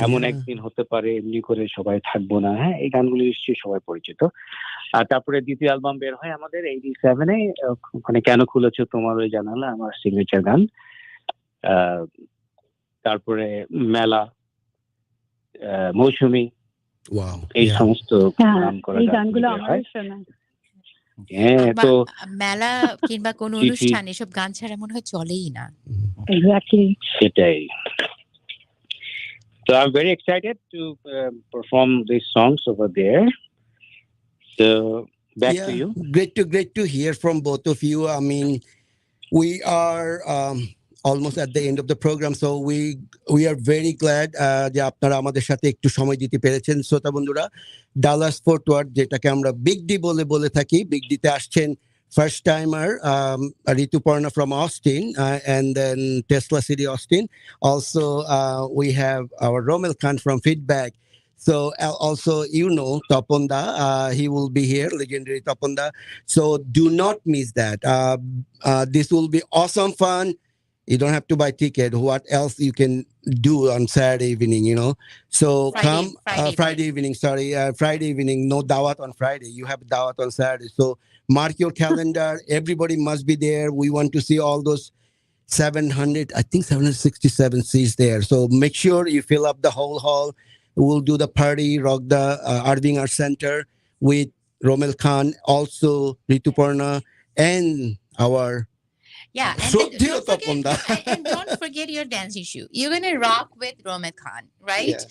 এমন একদিন হতে পারে, এমনি করে সবাই থাকবো না। হ্যাঁ, এই গানগুলি নিশ্চয়ই সবাই পরিচিত। আর তারপরে দ্বিতীয় অ্যালবাম বের হয় আমাদের 87-এ, ওখানে কেন খুলেছো তোমার ওই জানালা, আমার সিগনেচার গান। তারপরে মেলা, মৌসুমী, ওয়াও, এই সমস্ত হ্যাঁ, নাম করা এই গানগুলি গানগুলো বের আমারও হয়। শোনা। হ্যাঁ, তো মেলা কিংবা কোনো চিঠি, অনুষ্ঠান এসব গান ছাড়া মনে হয় চলেই না। Exactly. সেটাই। So I'm very excited to perform these songs over there. So back to you. Great to hear from both of you. I mean, we are almost at the end of the program, so we are very glad যে আপনারা আমাদের সাথে একটু সময় দিতে পেরেছেন। শ্রোতা বন্ধুরা, ডালাস ফোর্ট ওয়ার্থ, যেটাকে আমরা বিগ ডি বলে থাকি, বিগ ডিতে আসছেন first timer Rituparna from Austin, and then Tesla City Austin. Also we have our Romel Khan from Feedback. So also, Toponda, he will be here, legendary Toponda. So do not miss that. This will be awesome fun. You don't have to buy ticket. What else you can do on Saturday evening, So Friday evening, Friday evening, no dawat on Friday. You have dawat on Saturday. So mark your calendar. Everybody must be there. We want to see all those 767 seats there. So make sure you fill up the whole hall. We'll do the party, rock the Irving Art Center with Romel Khan, also Rituparna, and our and don't forget your dancing shoe. You're gonna rock with Romel Khan, right?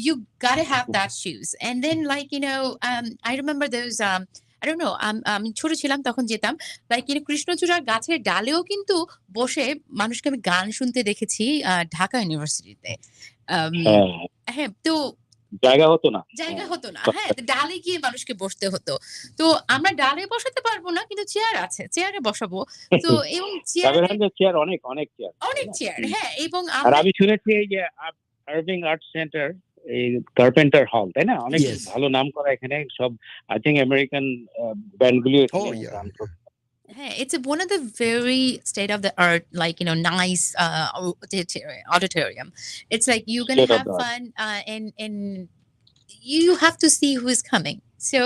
You gotta have that shoes. And then I remember those I don't know, আমি ছোট ছিলাম তখন যেতাম কৃষ্ণচূড়ার গাছের ডালেও কিন্তু বসে মানুষকে আমি গান শুনতে দেখেছি ঢাকা ইউনিভার্সিটিতে। হ্যাঁ, তো জায়গা হতো না। হ্যাঁ, ডালে গিয়ে মানুষকে বসতে হতো। তো আমরা ডালে বসাতে পারবো না, কিন্তু চেয়ার আছে, চেয়ারে বসাবো। তো এবং চেয়ার অনেক চেয়ার, হ্যাঁ। এবং আমি শুনেছি এই যে আরভিং আর্ট সেন্টার, এই কার্পেন্টার হল, তাই না? অনেক ভালো নাম করা এখানে, সব আই থিংক আমেরিকান ব্যান্ডগুলো এখানে গান করে। It's one of the very state of the art, nice auditorium. It's like you're gonna have fun, and you have to see who is coming. So,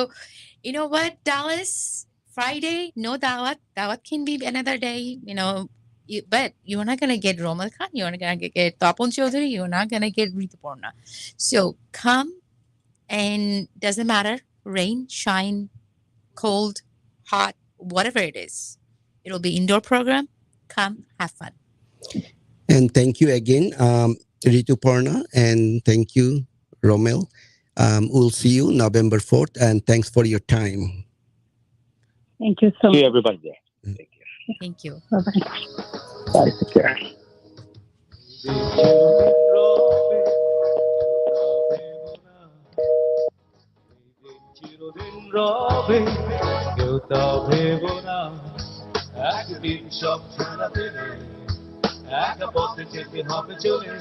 you know what, Dallas, Friday, no dawat. Dawat can be another day, but you're not gonna get Romel Khan. You're not gonna get Tapon Chaudhary. You're not gonna get Rituparna. So come, and doesn't matter, rain, shine, cold, hot, whatever it is, it'll be indoor program. Come, have fun. And thank you again, Rituparna, and thank you, Romel. We'll see you November 4th, and thanks for your time. Thank you so much. See everybody there. Thank you. Bye-bye. Bye. Take care. কেউ তা ভেব না, একদিন সব ছাড়া দেবে, একা পথে যেতে হবে চলে,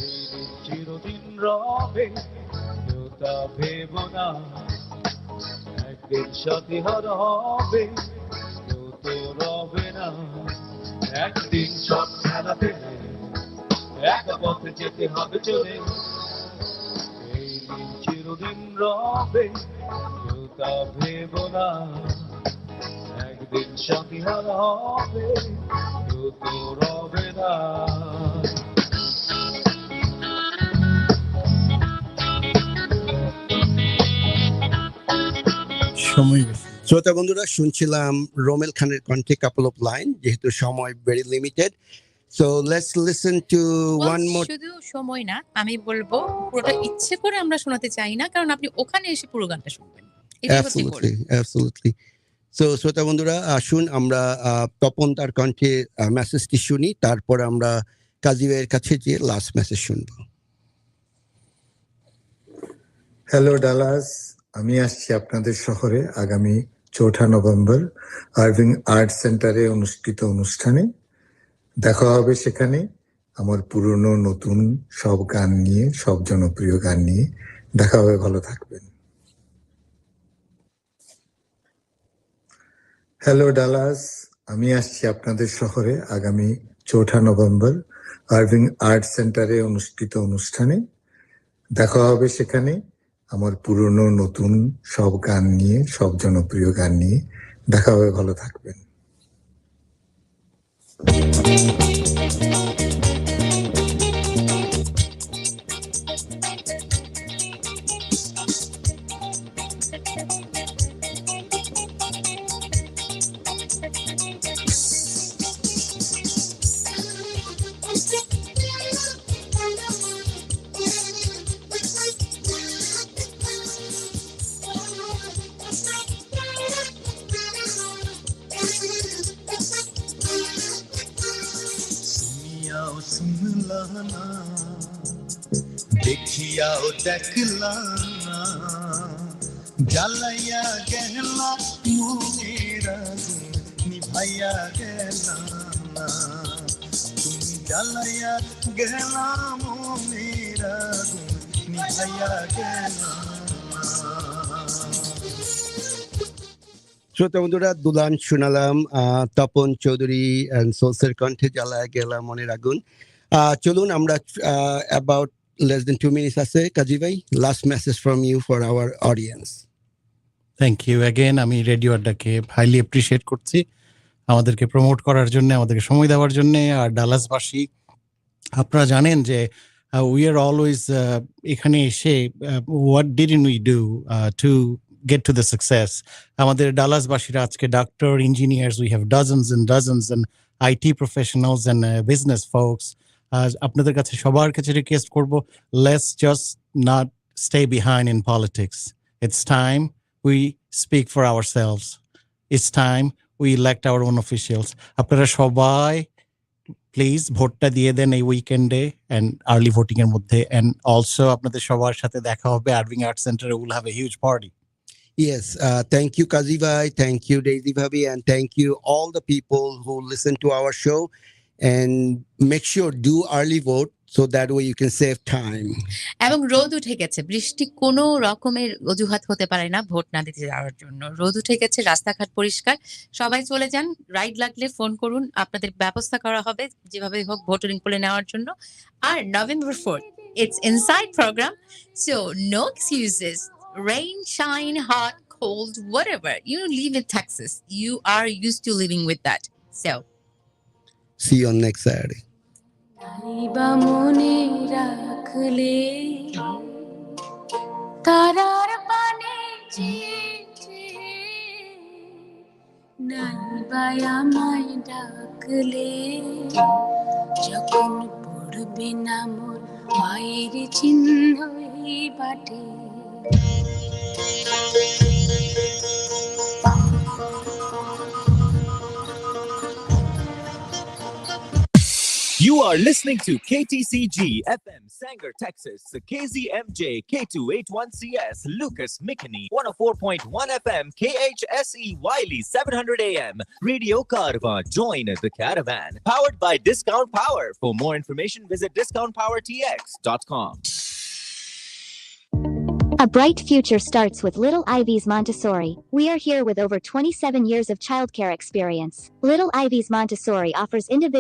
এই দিন চিরদিন রবে। কেউ তা ভেব না, একদিন সাথী হারা হবে, কেউ তো রবে না, একদিন সব ছাড়া দেবে, একা পথে যেতে হবে চলে, এই দিন চিরদিন রবে। কেউ তা ভেব না, একদিন সাথী হারা হবে, কেউ তো রবে না। শ্রোতা বন্ধুরা, শুনছিলাম রোমেল খানের কণ্ঠে কাপল অফ লাইন, যেহেতু সময় very limited. So let's listen to one more. শুধু সময় না, আমি বলবো পুরোটা ইচ্ছে করে আমরা শোনাতে চাই না, কারণ আপনি ওখানে এসে পুরো গানটা শুনবেন। Absolutely. So শ্রোতা বন্ধুরা, আসুন আমরা তপন তার কণ্ঠে মেসেজটি শুনি, তারপর আমরা কাজী ভাইয়ের কাছে যে লাস্ট মেসেজ শুনবো। হ্যালো ডালাস, আমি আসছি আপনাদের শহরে আগামী 4 নভেম্বর আরভিং আর্ট সেন্টারে অনুষ্ঠিত অনুষ্ঠানে। দেখা হবে সেখানে আমার পুরনো নতুন সব গান নিয়ে, সব জনপ্রিয় গান নিয়ে দেখা হবে। ভালো থাকবেন। হ্যালো ডালাস, আমি আসছি আপনাদের শহরে আগামী 4 নভেম্বর আরভিং আর্ট সেন্টারে অনুষ্ঠিত অনুষ্ঠানে। দেখা হবে সেখানে আমার পুরনো নতুন সব গান নিয়ে, সব জনপ্রিয় গান নিয়ে দেখা হবে। ভালো থাকবেন। শুনিয়াও শুনলা না দেখিয়াও দেখলা না জ্বালাইয়া গেলা মনের আগুন নিভাইয়া গেলা না তুমি জ্বালাইয়া গেলা মনের আগুন নিভাইয়া গেলা শ্রোতা বন্ধুরা দুলান শুনালাম তপন চৌধুরী এন্ড সোলসের কণ্ঠে জ্বালায় গেলা মনের আগুন চলুন আমরা about less than 2 minutes আছে কাজী ভাই last message from you for our audience. Thank you again আমি রেডিও আড্ডাকে হাইলি অ্যাপ্রিশিয়েট করছি আমাদেরকে প্রমোট করার জন্য আমাদেরকে সময় দেওয়ার জন্য আর ডালাসবাসী আপনারা জানেন যে উই আর অলওয়েজ এখানে এসে what didn't we do to get to the success আমাদের ডালাসবাসীরা আজকে doctor engineers we have dozens and IT professionals and business folks আপনাদের কাছে সবার কাছে রিকোয়েস্ট করব let's just not stay behind in politics it's time we speak for ourselves it's time we elect our own officials আপনারা সবাই please ভোটটা দিয়ে দেন এই উইকেন্ডে এন্ড আর্লি ভোটিং এর মধ্যে এন্ড অলসো আপনাদের সবার সাথে দেখা হবে আরভিং আর্ট সেন্টারে will have a huge party Yes, thank you Kazi Bhai, thank you Daisy Bhabhi, and thank you all the people who listen to our show. And make sure do early vote so that way you can save time. এবং রোদ উঠে গেছে বৃষ্টি কোনো রকমের অজুহাত হতে পারে না ভোট না দিতে যাওয়ার জন্য রোদ উঠে গেছে রাস্তাঘাট পরিষ্কার সবাই চলে যান রাইড লাগলে ফোন করুন আপনাদের ব্যবস্থা করা হবে যেভাবে হোক ভোটিং করে নেওয়ার জন্য আর November 4th it's inside program so no excuses rain shine hot cold whatever you live in Texas you are used to living with that so see you on next Saturday নাইবা মনে রাখলে তারার পানে চিঠি নাইবা আমায় ডাকলে যখন পড়বে না মোর মায়ের চিহ্ন এই বাটে You are listening to KTCG FM Sanger, Texas, KZMJ K281CS Lucas McKinney 104.1 FM KHSE Wiley 700 AM Radio Caravan. Join the Caravan powered by Discount Power. For more information visit discountpowertx.com. A bright future starts with Little Ivy's Montessori. We are here with over 27 years of childcare experience. Little Ivy's Montessori offers individual